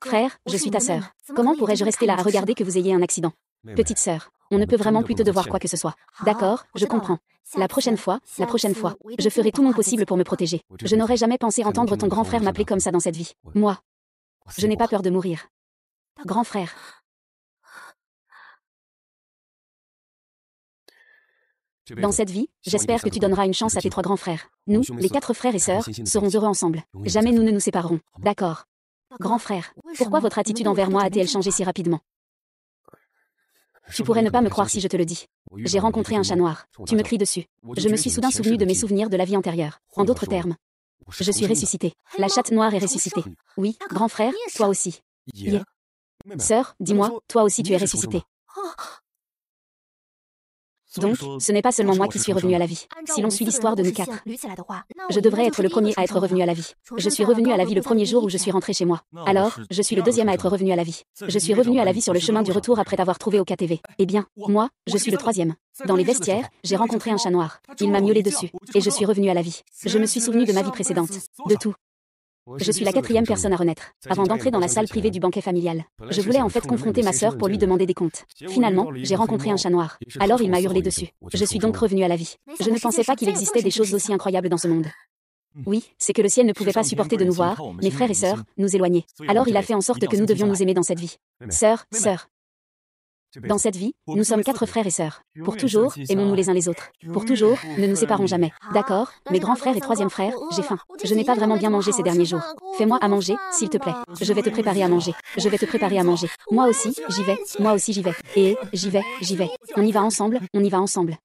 [SPEAKER 1] Frère, je suis ta sœur. Comment pourrais-je rester là à regarder que vous ayez un accident? Petite sœur, on ne peut vraiment plus te devoir quoi que ce soit. D'accord, je comprends. La prochaine fois, je ferai tout mon possible pour me protéger. Je n'aurais jamais pensé entendre ton grand frère m'appeler comme ça dans cette vie. Moi, je n'ai pas peur de mourir. Grand frère. Dans cette vie, j'espère que tu donneras une chance à tes 3 grands frères. Nous, les 4 frères et sœurs, serons heureux ensemble. Jamais nous ne nous séparerons. D'accord. Grand frère, pourquoi votre attitude envers moi a-t-elle changé si rapidement? Tu pourrais ne pas me croire si je te le dis. J'ai rencontré un chat noir. Tu me cries dessus. Je me suis soudain souvenu de mes souvenirs de la vie antérieure. En d'autres termes, je suis ressuscité. La chatte noire est ressuscitée. Oui, grand frère, toi aussi. Yeah. Sœur, dis-moi, toi aussi tu es ressuscité. Donc, ce n'est pas seulement moi qui suis revenu à la vie. Si l'on suit l'histoire de nous 4, je devrais être le premier à être revenu à la vie. Je suis revenu à la vie le premier jour où je suis rentré chez moi. Alors, je suis le deuxième à être revenu à la vie. Je suis revenu à la vie sur le chemin du retour après t'avoir trouvé au KTV. Eh bien, moi, je suis le troisième. Dans les vestiaires, j'ai rencontré un chat noir. Il m'a miaulé dessus. Et je suis revenu à la vie. Je me suis souvenu de ma vie précédente. De tout. Je suis la 4e personne à renaître. Avant d'entrer dans la salle privée du banquet familial, je voulais en fait confronter ma sœur pour lui demander des comptes. Finalement, j'ai rencontré un chat noir. Alors il m'a hurlé dessus. Je suis donc revenue à la vie. Je ne pensais pas qu'il existait des choses aussi incroyables dans ce monde. Oui, c'est que le ciel ne pouvait pas supporter de nous voir, mes frères et sœurs, nous éloigner. Alors il a fait en sorte que nous devions nous aimer dans cette vie. Sœurs, sœurs. Dans cette vie, nous sommes 4 frères et sœurs. Pour toujours, aimons-nous les uns les autres. Pour toujours, ne nous séparons jamais. D'accord, mes grands frères et 3e frère, j'ai faim. Je n'ai pas vraiment bien mangé ces derniers jours. Fais-moi à manger, s'il te plaît. Je vais te préparer à manger. Je vais te préparer à manger. Moi aussi, j'y vais. Moi aussi j'y vais. Et, j'y vais. On y va ensemble, on y va ensemble.